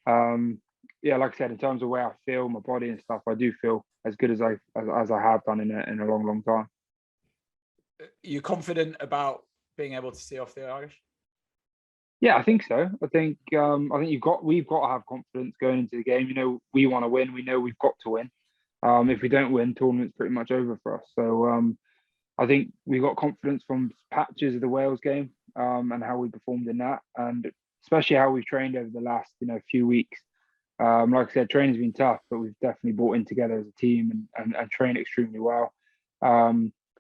yeah, like I said, in terms of where I feel, my body and stuff, I do feel as good as I have done in a long time. You confident about being able to see off the Irish? Yeah, I think so. I think we've got to have confidence going into the game. We want to win. We know we've got to win. If we don't win, tournament's pretty much over for us. So I think we got confidence from patches of the Wales game and how we performed in that, and especially how we've trained over the last few weeks. Like I said, training's been tough, but we've definitely brought in together as a team and trained extremely well.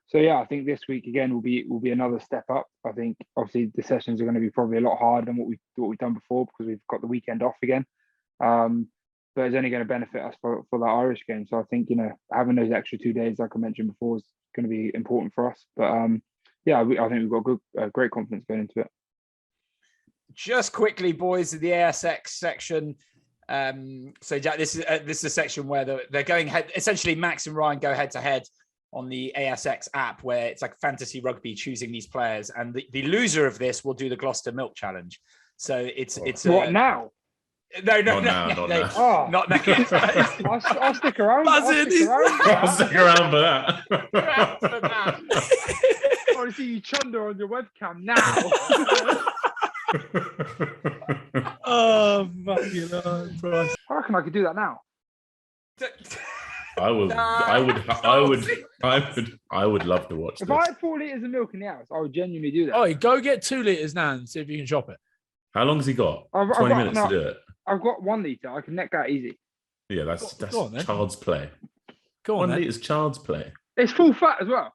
So yeah, I think this week again will be another step up. I think obviously the sessions are going to be probably a lot harder than what we've done before because we've got the weekend off again. But it's only going to benefit us for the Irish game. So I think having those extra 2 days, like I mentioned before, is going to be important for us. But yeah, I think we've got great confidence going into it. Just quickly, boys, the ASX section. So Jack, this is a section where they're going head. Essentially, Max and Ryan go head to head on the ASX app, where it's like fantasy rugby, choosing these players, and the loser of this will do the Gloucester Milk Challenge. So it's what now? No, Not now. Oh, not now. I'll stick around. I'll stick around for that. I want to see you chunder on your webcam now. Oh, fucking Christ. I reckon I could do that now. I would love to watch If this. I had 4 litres of milk in the house, I would genuinely do that. Oh, go get 2 litres now and see if you can chop it. How long has he got? 20 minutes to do it. I've got 1 litre. I can neck that easy. Yeah, that's Go on, child's play. Go on, 1 litre is child's play. It's full fat as well.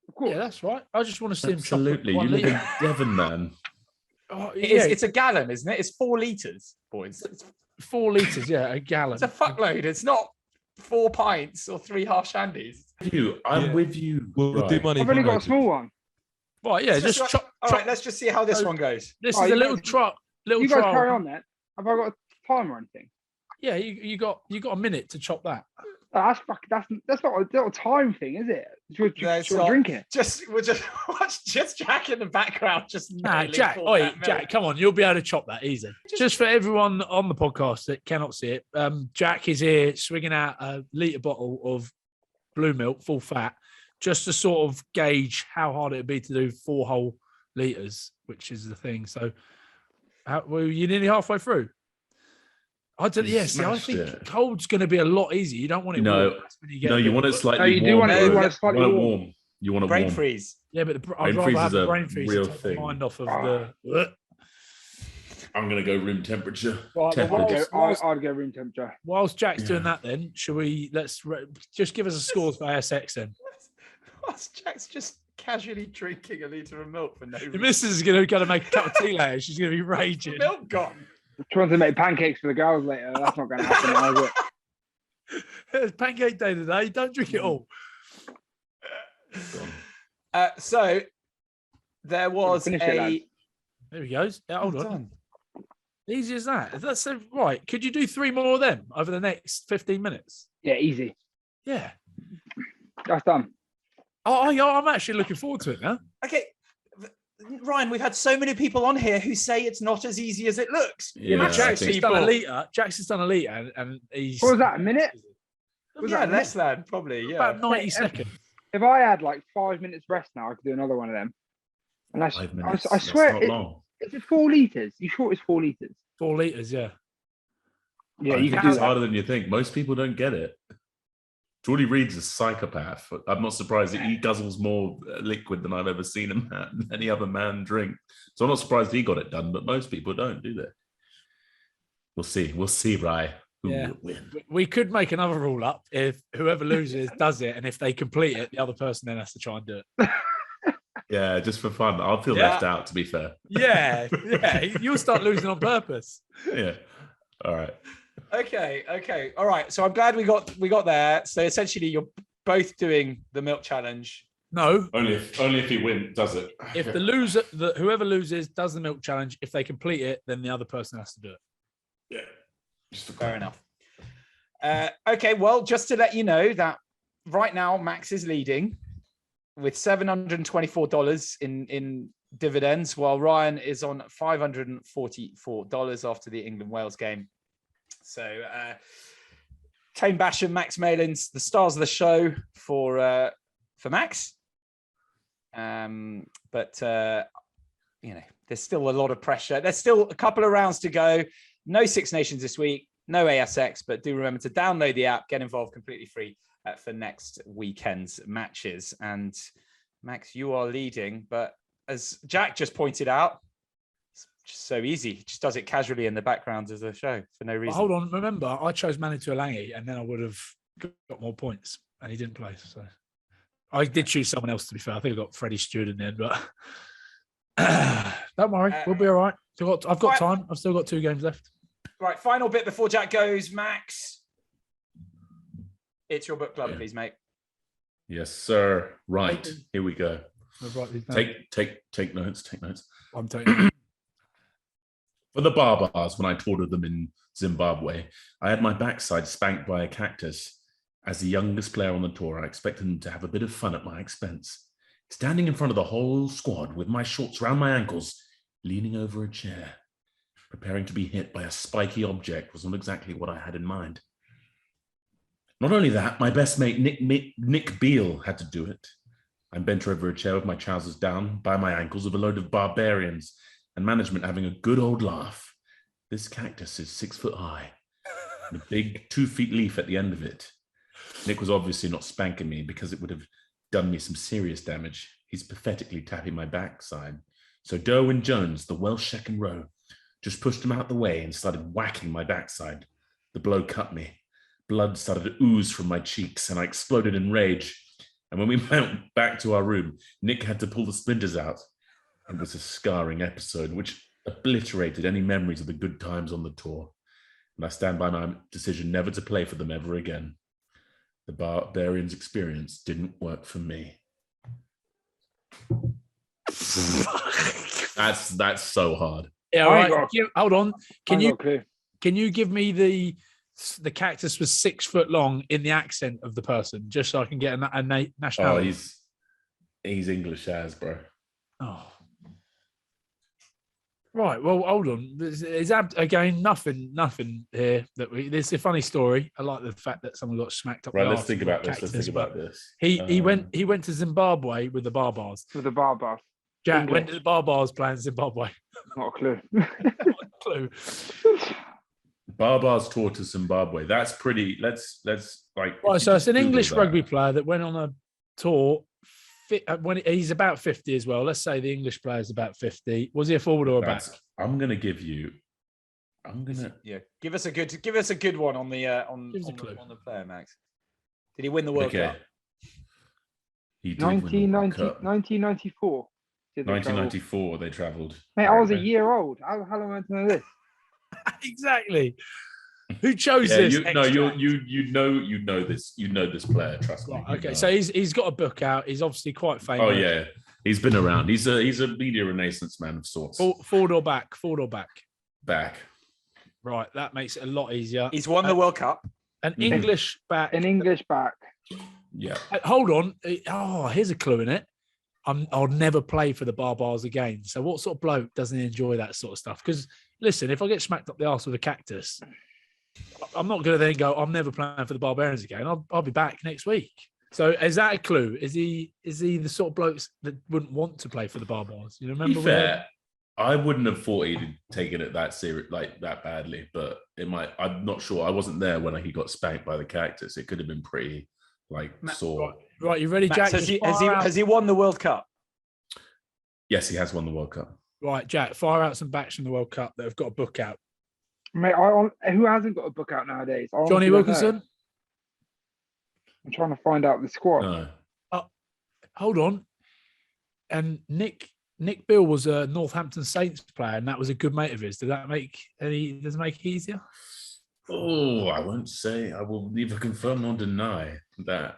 Of course. Yeah, that's right. I just want to see Absolutely. him chop it. You live in Devon, man. Oh, yeah. It's a gallon, isn't it? It's 4 litres, boys. It's 4 litres, yeah, a gallon. It's a fuckload. It's not 4 pints or 3 half shandies. I'm with you. We'll do money. I've only got a small one. Right, yeah, just chop. All right, let's just see how this one goes. This is a little trial. You guys carry on then. Have I got a time or anything? Yeah, you got a minute to chop that. That's not a time thing, is it? Should drink it. We'll just watch Jack in the background. Jack, Jack, come on, you'll be able to chop that easy. Just for everyone on the podcast that cannot see it, Jack is here swinging out a litre bottle of blue milk, full fat, just to sort of gauge how hard it'd be to do 4 whole litres, which is the thing. So, you're nearly halfway through. I don't. Yes, I think cold's going to be a lot easier. You don't want it. No, you want it slightly warm. You want it slightly warm. You want it brain warm. Freeze. Yeah, but I'd rather have the brain freeze real to take thing. the mind off of the. I'm going to go room temperature. Right, I'd go room temperature. Whilst Jack's doing that, then let's just give us a score for ASX then. Whilst Jack's just casually drinking a litre of milk for no reason. The missus is going to make a cup of tea later. She's going to be raging. Milk gone. Trying to make pancakes for the girls later. That's not going to happen, is it? It's pancake day today. Don't drink it all. So there was There he goes. Yeah, hold on. Easy as that. That's so right. Could you do 3 more of them over the next 15 minutes? Yeah, easy. Yeah. That's done. Oh, I'm actually looking forward to it now. Okay. Ryan, we've had so many people on here who say it's not as easy as it looks. Yeah, Jackson's done a litre. Jackson's done a litre, and he's. What was that? A minute? Less than probably. Yeah, about 90 seconds. If I had like 5 minutes rest now, I could do another one of them. Unless 5 minutes. I swear, That's not long. is it 4 litres? You sure it's 4 litres? 4 litres, yeah. Yeah, you you can can do It's that. harder than you think. Most people don't get it. Geordie Reed's a psychopath. I'm not surprised that he guzzles more liquid than I've ever seen any other man drink. So I'm not surprised he got it done, but most people don't, do they? We'll see. We'll see, Rye. who will win. We could make another rule up if whoever loses does it, and if they complete it, the other person then has to try and do it. Yeah, just for fun. I'll feel left out, to be fair. Yeah. You'll start losing on purpose. Yeah. All right. Okay. All right. So I'm glad we got there. So essentially, you're both doing the milk challenge. No. Only if he does it. If whoever loses does the milk challenge, if they complete it, then the other person has to do it. Yeah. Fair enough. Okay. Well, just to let you know that right now Max is leading with $724 in dividends, while Ryan is on $544 after the England-Wales game. So Tane Basham, Max Malin's the stars of the show for Max. But there's still a lot of pressure. There's still a couple of rounds to go. No Six Nations this week, no ASX, but do remember to download the app, get involved completely free for next weekend's matches. And Max, you are leading, but as Jack just pointed out, it's just so easy. He just does it casually in the background of the show for no reason. Hold on, remember, I chose Manitou Alangi, and then I would have got more points, and he didn't play. So I did choose someone else, to be fair. I think I got Freddie Steward in the end, but don't worry, we'll be all right. I've got time. I've still got 2 games left. Right, final bit before Jack goes, Max. It's your book club, please, mate. Yes, sir. Right, here we go. Take notes. I'm taking. For the barbars, when I toured them in Zimbabwe, I had my backside spanked by a cactus. As the youngest player on the tour, I expected them to have a bit of fun at my expense. Standing in front of the whole squad with my shorts round my ankles, leaning over a chair, preparing to be hit by a spiky object was not exactly what I had in mind. Not only that, my best mate, Nick Beale, had to do it. I'm bent over a chair with my trousers down by my ankles with a load of barbarians and management having a good old laugh. This cactus is 6 foot high, and a big 2 feet leaf at the end of it. Nick was obviously not spanking me because it would have done me some serious damage. He's pathetically tapping my backside. So Derwin Jones, the Welsh second row, just pushed him out the way and started whacking my backside. The blow cut me. Blood started to ooze from my cheeks, and I exploded in rage. And when we went back to our room, Nick had to pull the splinters out. It was a scarring episode, which obliterated any memories of the good times on the tour. And I stand by my decision never to play for them ever again. The Barbarians experience didn't work for me. That's so hard. Yeah, all right. Hold on. Can you give me the cactus was 6 foot long in the accent of the person, just so I can get a nationality? Oh, he's English as, bro. Oh. Right. Well, hold on. Is again nothing here There's a funny story. I like the fact that someone got smacked up. Right. Let's think about this. He went to Zimbabwe with the barbars. With the barbars. Jack, when did the barbars play in Zimbabwe? Not a clue. Not a clue. Barbars tour to Zimbabwe. That's pretty. Let's like. Right. So it's an English rugby player that went on a tour. When he's about 50 as well. Let's say the English player is about 50. Was he a forward or a back? I'm gonna give you. Give us a good one on the player, Max. Did he win the World Cup? He did 1994. 1994, they travelled. Mate, I was a year old. How long am I to know this? Exactly. Who chose this? You know this player. Trust me. Okay, so he's got a book out. He's obviously quite famous. Oh yeah, he's been around. He's a media renaissance man of sorts. Forward or back? Forward or back? Back. Right, that makes it a lot easier. He's won the World Cup. An English back. An English back. Yeah. Hold on. Oh, here's a clue in it. I'll never play for the Barbars again. So what sort of bloke doesn't enjoy that sort of stuff? Because listen, if I get smacked up the arse with a cactus, I'm not going to then go, I'm never playing for the Barbarians again. I'll be back next week. So is that a clue? Is he the sort of blokes that wouldn't want to play for the Barbars? You remember? To be fair, I wouldn't have thought he'd taken it that serious, like that badly, but it might. I'm not sure. I wasn't there when he got spanked by the cactus. It could have been pretty sore. Right, you ready, Jack? Max, has he won the World Cup? Yes, he has won the World Cup. Right, Jack, fire out some backs from the World Cup that have got a book out. Mate, who hasn't got a book out nowadays? I Johnny honestly don't know. Wilkinson. I'm trying to find out the squad. No. Hold on. And Nick Bill was a Northampton Saints player, and that was a good mate of his. Does it make it easier? Oh, I won't say. I will neither confirm nor deny that.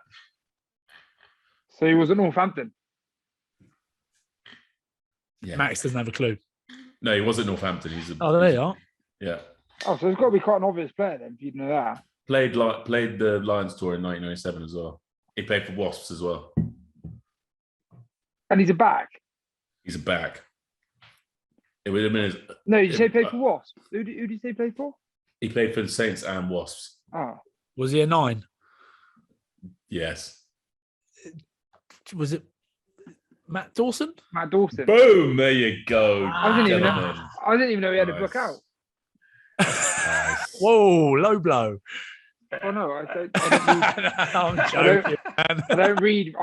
So he was at Northampton. Yeah. Max doesn't have a clue. No, he was at Northampton. There you are. Yeah. Oh, so it's got to be quite an obvious player then, if you know that. Played the Lions tour in 1997 as well. He played for Wasps as well. And he's a back. He's a back. It would have been. No, you say played for Wasps. Who did you say played for? He played for the Saints and Wasps. Oh. Was he a 9? Yes. Was it Matt Dawson? Matt Dawson. Boom! There you go. I didn't even know he had a book out. Nice. Whoa, low blow. Oh no, I don't I'm joking. I don't read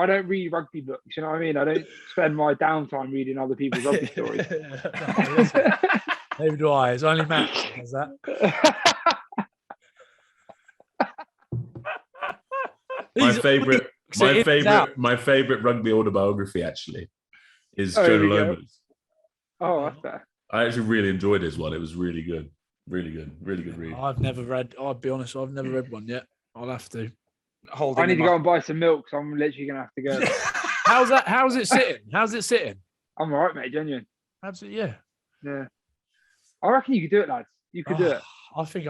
rugby books, you know what I mean? I don't spend my downtime reading other people's rugby stories. Neither do I. It's only Matt who does that. My favorite rugby autobiography actually is Jonah Lomas. Oh, that's fair. I actually really enjoyed his one. It was really good. Really good read. I've never read. I'll be honest. I've never read one yet. I'll have to. I need to go and buy some milk, so I'm literally gonna have to go. How's it sitting? How's it sitting? I'm all right, mate. Genuine. Absolutely, yeah. Yeah. I reckon you could do it, lads. You could do it. I think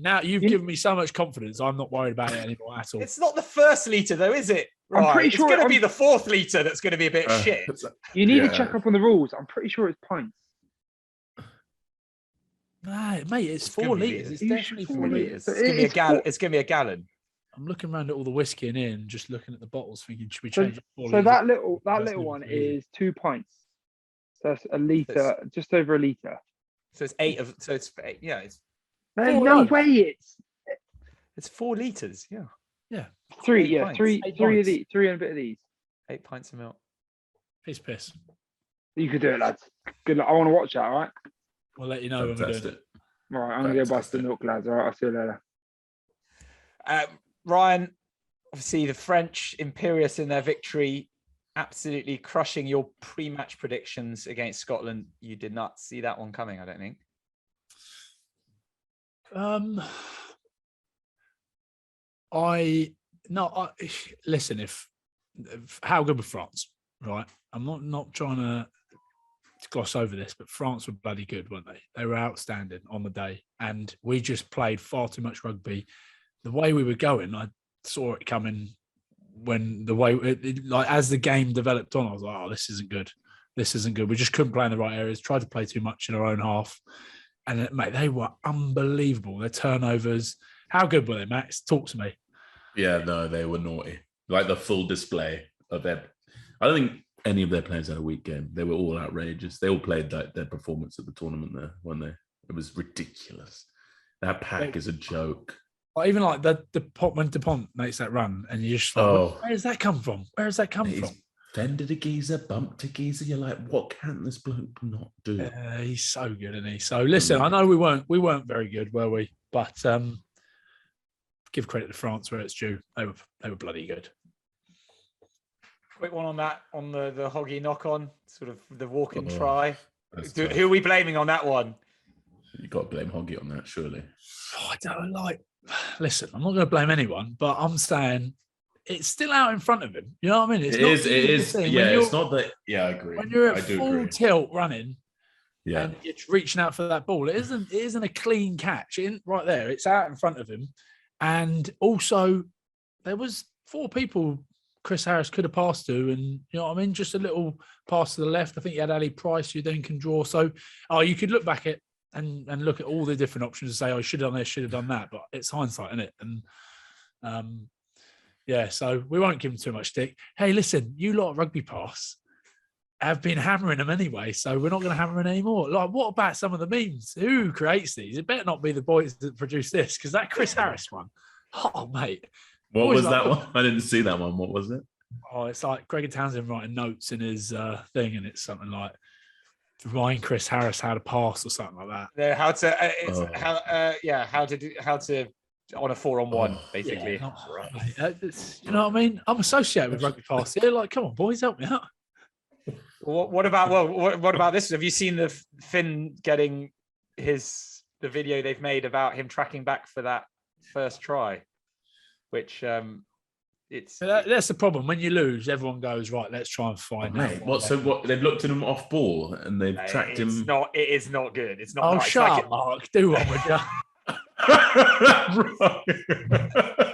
now you've given me so much confidence. I'm not worried about it anymore at all. It's not the first litre though, is it? Right. I'm pretty sure it's going to be the 4th litre that's going to be a bit shit. You need to check up on the rules. I'm pretty sure it's pints. No, mate, it's 4 litres. It's definitely 4 litres. It's going to be a gallon. I'm looking around at all the whiskey in here and just looking at the bottles, thinking, should we change it? So that little one is 2 pints. So that's a litre, just over a litre. So it's 8 of. So it's yeah. It's no way. It's 4 litres. Yeah. Yeah. 3. Yeah. 3 of these. 3 and a bit of these. 8 pints of milk. Piss. You could do it, lads. Good luck. I want to watch that. All right. We'll let you know when we do it. All right. I'm gonna go buy some milk, lads. All right. I'll see you later. Ryan, obviously the French imperious in their victory, absolutely crushing your pre-match predictions against Scotland. You did not see that one coming, I don't think. Listen, if how good was France, right? I'm not trying to gloss over this, but France were bloody good, weren't they? They were outstanding on the day, and we just played far too much rugby. The way we were going, I saw it coming when as the game developed on. I was like, oh, this isn't good. This isn't good. We just couldn't play in the right areas. Tried to play too much in our own half, and mate, they were unbelievable. Their turnovers. How good were they, Max? Talk to me. Yeah, no, they were naughty. Like the full display of their. I don't think any of their players had a weak game. They were all outrageous. They all played like their performance at the tournament there, weren't they? It was ridiculous. That pack is a joke. Or even like the when Dupont makes that run, and you just like, where does that come from? Where does that come from? Fended a geezer, bumped a geezer. You're like, what can this bloke not do? He's so good, isn't he? So listen, I know we weren't very good, were we? But give credit to France where it's due. They were bloody good. Quick one on that, on the Hoggy knock-on, sort of the walk-in try. Who are we blaming on that one? You've got to blame Hoggy on that, surely. I don't like... Listen, I'm not going to blame anyone, but I'm saying it's still out in front of him. You know what I mean? It is. Yeah, it's not that... Yeah, I agree. When you're at full tilt running and you're reaching out for that ball, it isn't a clean catch. It isn't right there. It's out in front of him. And also, there was 4 people Chris Harris could have passed to, and you know what I mean? Just a little pass to the left. I think you had Ali Price, who then can draw. So, you could look back at and look at all the different options and say, I should have done this, should have done that. But it's hindsight, isn't it? And so we won't give him too much stick. Hey, listen, you lot at RugbyPass have been hammering them anyway, so we're not going to hammer them anymore. Like, what about some of the memes? Who creates these? It better not be the boys that produce this, because that Chris Harris one, oh, mate. What was that one? I didn't see that one. What was it? Oh, it's like Gregor Townsend writing notes in his thing, and it's something like, remind Chris Harris how to pass or something like that. No, how to on a 4-on-1 basically. Yeah, you know what I mean? I'm associated with RugbyPass here. Like, come on, boys, help me out. What about this? Have you seen the Finn getting the video they've made about him tracking back for that first try, which that's the problem. When you lose, everyone goes, right, let's try and find out. So they've looked at him off ball and they've tracked him. It is not good. It's not. Oh, nice. shut up, Mark. Do one with you.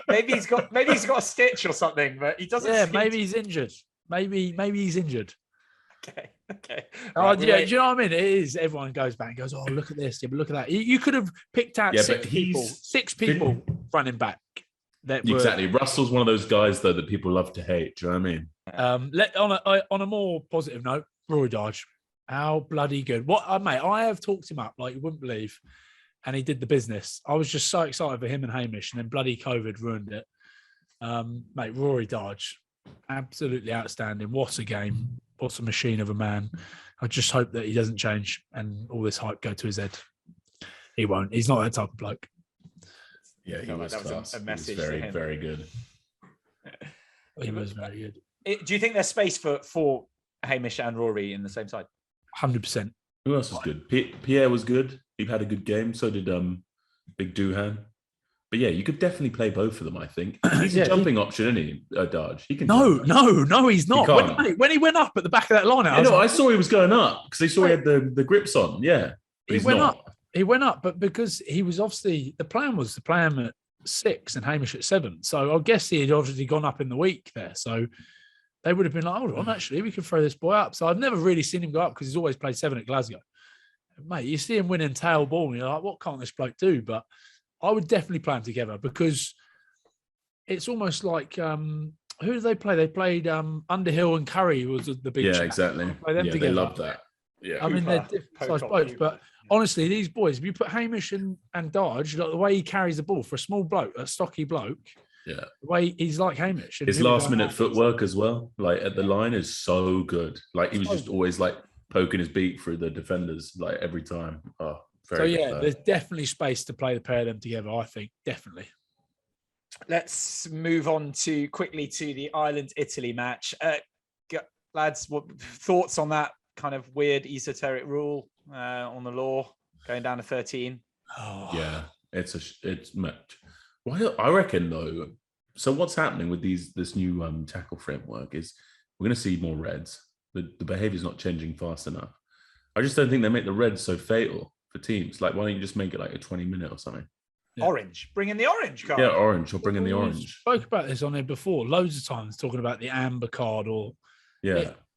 maybe he's got a stitch or something, but he doesn't. Yeah, maybe he's injured. Maybe he's injured. Okay. Right, do you know what I mean? It is. Everyone goes back and goes, oh, look at this. Yeah, but look at that. You could have picked out six people running back. Exactly. Russell's one of those guys though that people love to hate. Do you know what I mean? On a more positive note, Rory Darge, how bloody good! Mate, I have talked him up like you wouldn't believe, and he did the business. I was just so excited for him and Hamish, and then bloody COVID ruined it. Mate, Rory Darge, absolutely outstanding. What a game! What a machine of a man! I just hope that he doesn't change and all this hype go to his head. He won't. He's not that type of bloke. Yeah, he was class. A message. He was very, very good. He was very good. Do you think there's space for Hamish and Rory in the same side? 100%. Who else was good? Pierre was good. He had a good game. So did Big Doohan. But yeah, you could definitely play both of them, I think. He's a jumping option, isn't he, Darge? He can. No, he's not. When he went up at the back of that line, I saw he was going up because they saw he had the grips on. Yeah. He went up. He went up, but because he was obviously the plan was to play him at 6 and Hamish at 7. So I guess he had obviously gone up in the week there. So they would have been like, hold on, actually, we can throw this boy up. So I've never really seen him go up because he's always played 7 at Glasgow. Mate, you see him winning tail ball and you're like, what can't this bloke do? But I would definitely play them together because it's almost like who did they play? They played Underhill and Curry was the big chat. Exactly. Play them together. They love that. Yeah. I mean, they're different size blokes, but honestly, these boys, if you put Hamish and Darge, like the way he carries the ball for a small bloke, a stocky bloke, the way he's like Hamish. His last minute footwork as well, like at the line, is so good. Like he was just always like poking his beak through the defenders, like every time. Oh, very good. There's definitely space to play the pair of them together, I think, definitely. Let's move on quickly to the Ireland-Italy match. Lads, what thoughts on that kind of weird esoteric rule on the law going down to 13? Yeah, it's much. Well, I reckon though. So what's happening with this new tackle framework is we're going to see more reds. The behaviour is not changing fast enough. I just don't think they make the reds so fatal for teams. Like, why don't you just make it like a 20-minute or something? Yeah. Orange, bring in the orange card. Yeah, orange, or bring in the orange. We spoke about this on here before, loads of times, talking about the amber card or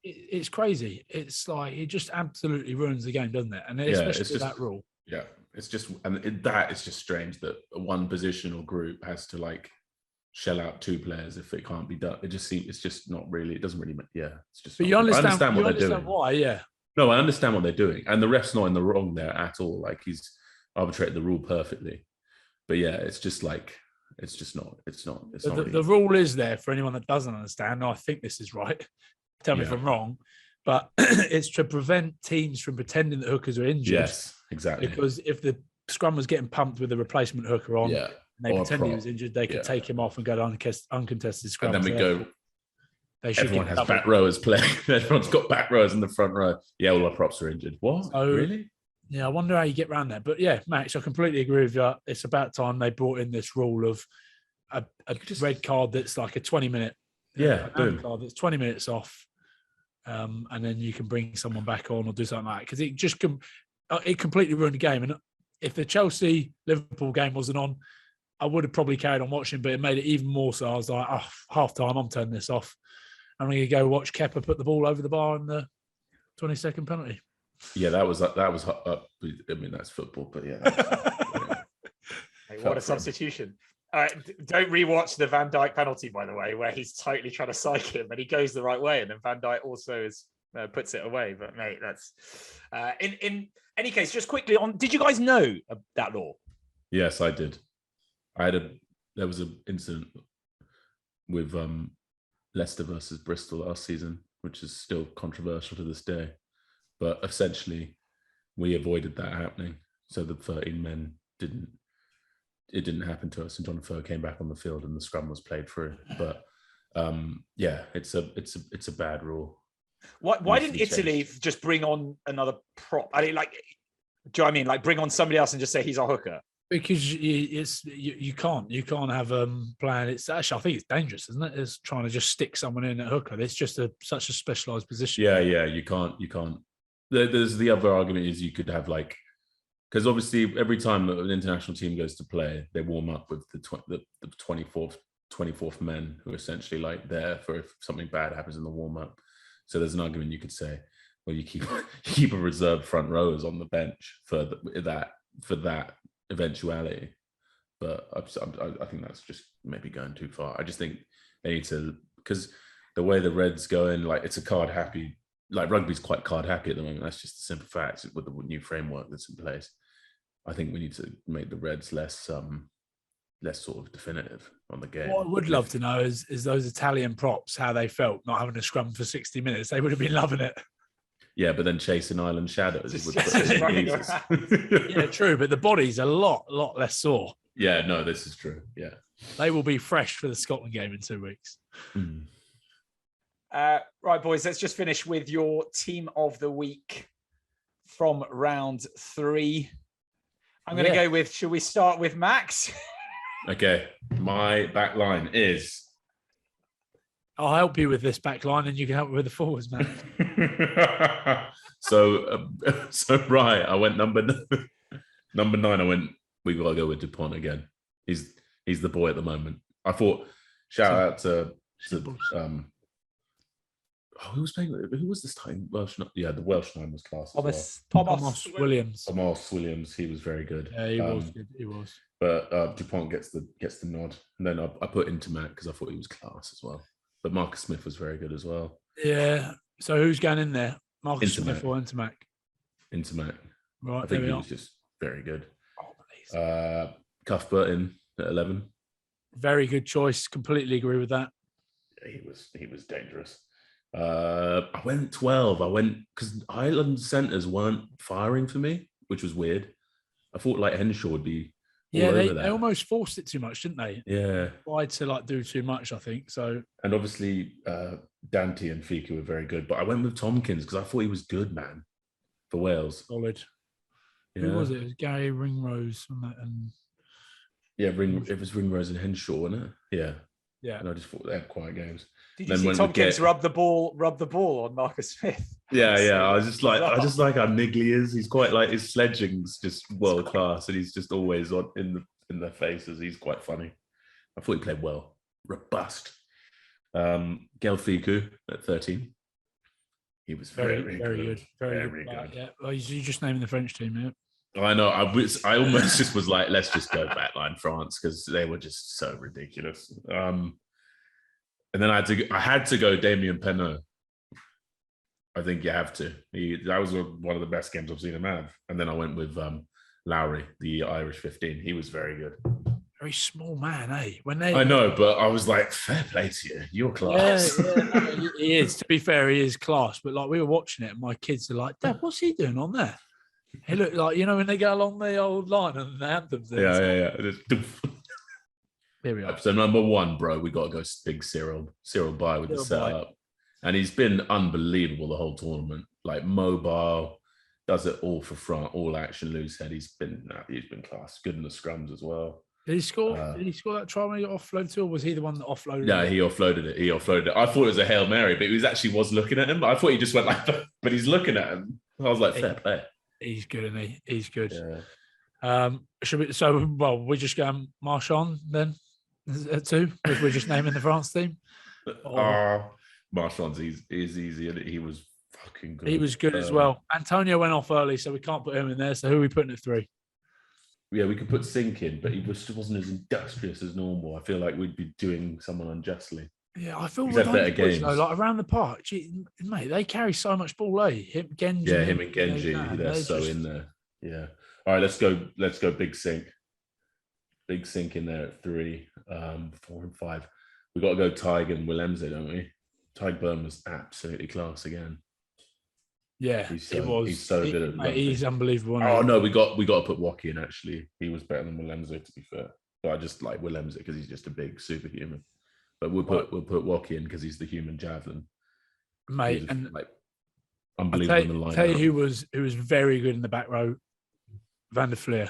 it's crazy. It's like it just absolutely ruins the game, doesn't it? And especially with that rule. Yeah, it's just that is just strange that one position or group has to like shell out 2 players if it can't be done. It just seems it's just not really. It doesn't really. Yeah, it's just. But I understand what they're doing. Why? Yeah. No, I understand what they're doing, and the ref's not in the wrong there at all. Like he's arbitrated the rule perfectly. But yeah, it's just like it's just not. It's not. It's not. The rule is there for anyone that doesn't understand. I think this is right. Tell me if I'm wrong, but it's to prevent teams from pretending that hookers are injured. Yes, exactly. Because if the scrum was getting pumped with a replacement hooker on, and they pretend he was injured, they could take him off and go to uncontested scrum. And then we go. Everyone has back rowers playing. Everyone's got back rowers in the front row. Yeah, all our props are injured. What? Oh, really? Yeah, I wonder how you get around that. But yeah, Max, I completely agree with you. It's about time they brought in this rule of a red card that's like a 20-minute. Boom. Card that's 20 minutes off. And then you can bring someone back on or do something like that. Because it just it completely ruined the game. And if the Chelsea-Liverpool game wasn't on, I would have probably carried on watching, but it made it even more so. I was like, half-time, I'm turning this off. I'm going to go watch Kepa put the ball over the bar in the 22nd penalty. Yeah, that was. I mean, that's football, but yeah. What a substitution! Don't rewatch the Van Dijk penalty, by the way, where he's totally trying to psych him, and he goes the right way, and then Van Dijk also puts it away. But mate, that's in any case. Just quickly on, did you guys know that law? Yes, I did. There was an incident with Leicester versus Bristol last season, which is still controversial to this day. But essentially, we avoided that happening. So the 13 men didn't happen to us, and John Furr came back on the field, and the scrum was played through. But it's a bad rule. Why didn't Italy just bring on another prop? I mean, like, do you know what I mean? Like, bring on somebody else and just say he's our hooker. Because you can't have plan. It's actually, I think it's dangerous, isn't it? It's trying to just stick someone in at hooker. It's just such a specialised position. Yeah, you can't. There's the other argument is you could have like, because obviously every time an international team goes to play, they warm up with the 24th men who are essentially like there for if something bad happens in the warm up. So there's an argument you could say, well, you keep a reserve front rowers on the bench for that eventuality. But I think that's just maybe going too far. I just think they need to, because the way the Reds go in, like it's a card happy. Like rugby's quite card happy at the moment. That's just a simple fact with the new framework that's in place. I think we need to make the Reds less sort of definitive on the game. What I would love to know is those Italian props, how they felt not having a scrum for 60 minutes. They would have been loving it. Yeah, but then chasing Island Shadows would Yeah, true. But the body's a lot less sore. Yeah, no, this is true. Yeah. They will be fresh for the Scotland game in 2 weeks. Mm. Right, boys, let's just finish with your team of the week from round 3. I'm going to go with, should we start with Max? Okay, my back line is... I'll help you with this back line and you can help me with the forwards, man. So right, I went number 9. I went, we got to go with Dupont again. He's the boy at the moment. I thought, shout out to who was playing? Who was this time? Welsh? Yeah, the Welshman was class. Thomas Williams. Thomas Williams. He was very good. Yeah, he was good. He was. But Dupont gets the nod, and then I put Intermac because I thought he was class as well. But Marcus Smith was very good as well. Yeah. So who's going in there? Marcus Smith or Intermac? Intermac. Right. I think he was just very good. Cuthbert in at 11. Very good choice. Completely agree with that. Yeah, he was dangerous. I went 12. I went because Ireland centres weren't firing for me, which was weird. I thought like Henshaw would be. They almost forced it too much, didn't they? Yeah, tried to like do too much, I think. So and obviously Dante and Fiku were very good, but I went with Tompkins because I thought he was good, man, for Wales. Solid. Yeah. Who was it? It was Gary Ringrose and it was Ringrose and Henshaw, wasn't it? Yeah. Yeah. And I just thought they had quiet games. Did you see Tompkins rub the ball on Marcus Smith? Yeah. I just like how niggly is. He's quite like his sledging's just world class, and he's just always in their faces. He's quite funny. I thought he played well, robust. Gael Fiku at 13. He was very good. Very good. Yeah. Well, you're just naming the French team, yeah. I know. I almost just was like, let's just go backline France because they were just so ridiculous. And then I had to go Damien Penaud. I think you have to. That was one of the best games I've seen him have. And then I went with Lowry, the Irish 15. He was very good. Very small man, eh? I know, but I was like, fair play to you. You're class. Yeah, he is. To be fair, he is class. But like we were watching it, and my kids are like, Dad, what's he doing on there? He looked like, when they go along the old line and the anthems. Yeah. Here we are. So number 1, bro, we got to go big Cyril By with the setup. And he's been unbelievable the whole tournament. Like mobile, does it all for front, all action, loose head. He's been class. Good in the scrums as well. Did he score that try when he got offloaded to, or was he the one that offloaded it? He offloaded it. I thought it was a Hail Mary, but he was looking at him. I thought he just went like that, but he's looking at him. I was like, fair play. He's good, isn't he? He's good. Yeah. We're just going Marchand then at 2, if we're just naming the France team. Marchand's is easy, and he was fucking good. He was good as well. Antonio went off early, so we can't put him in there. So who are we putting at 3? Yeah, we could put Sink in, but he wasn't as industrious as normal. I feel like we'd be doing someone unjustly. Yeah, I feel better games. Like around the park, mate, they carry so much ball, eh? Him and Genji, they're so in there. Yeah. All right, let's go Big Sink. Big Sink in there at 3, 4 and 5. We got to go Tig and Willemse, don't we? Tig Burn was absolutely class again. Yeah, He's it was. He's so good at rugby. He's unbelievable. Oh no, we got to put Wacky in. Actually, he was better than Willemse, to be fair. But I just like Willemse because he's just a big superhuman. But we'll put Wacky in because he's the human javelin, mate. And like unbelievable in the line. Tell you who was very good in the back row, Van der Fleer.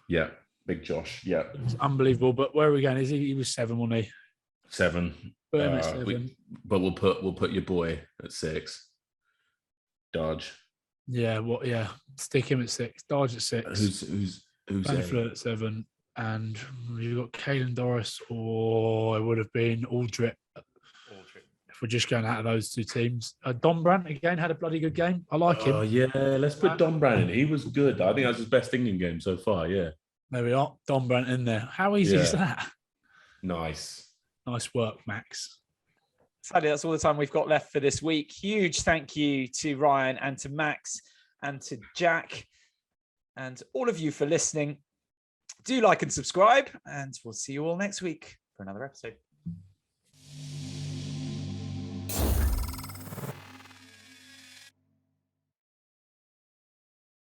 Yeah, big Josh. Yeah, it was unbelievable. But where are we going? He was 7, wasn't he? 7. Put him at 7. But we'll put your boy at 6. Darge. Yeah, yeah. Stick him at 6. Darge at 6. Who's Van der Fleer at 7. And you've got Caelan Doris, or it would have been Aldrich. If we're just going out of those 2 teams. Don Brandt, again, had a bloody good game. I like him. Oh, yeah. Let's put Don Brandt in. He was good. I think that was his best England game so far, yeah. There we are. Don Brandt in there. How easy is that? Nice. Nice work, Max. Sadly, that's all the time we've got left for this week. Huge thank you to Ryan and to Max and to Jack and all of you for listening. Do like and subscribe, and we'll see you all next week for another episode.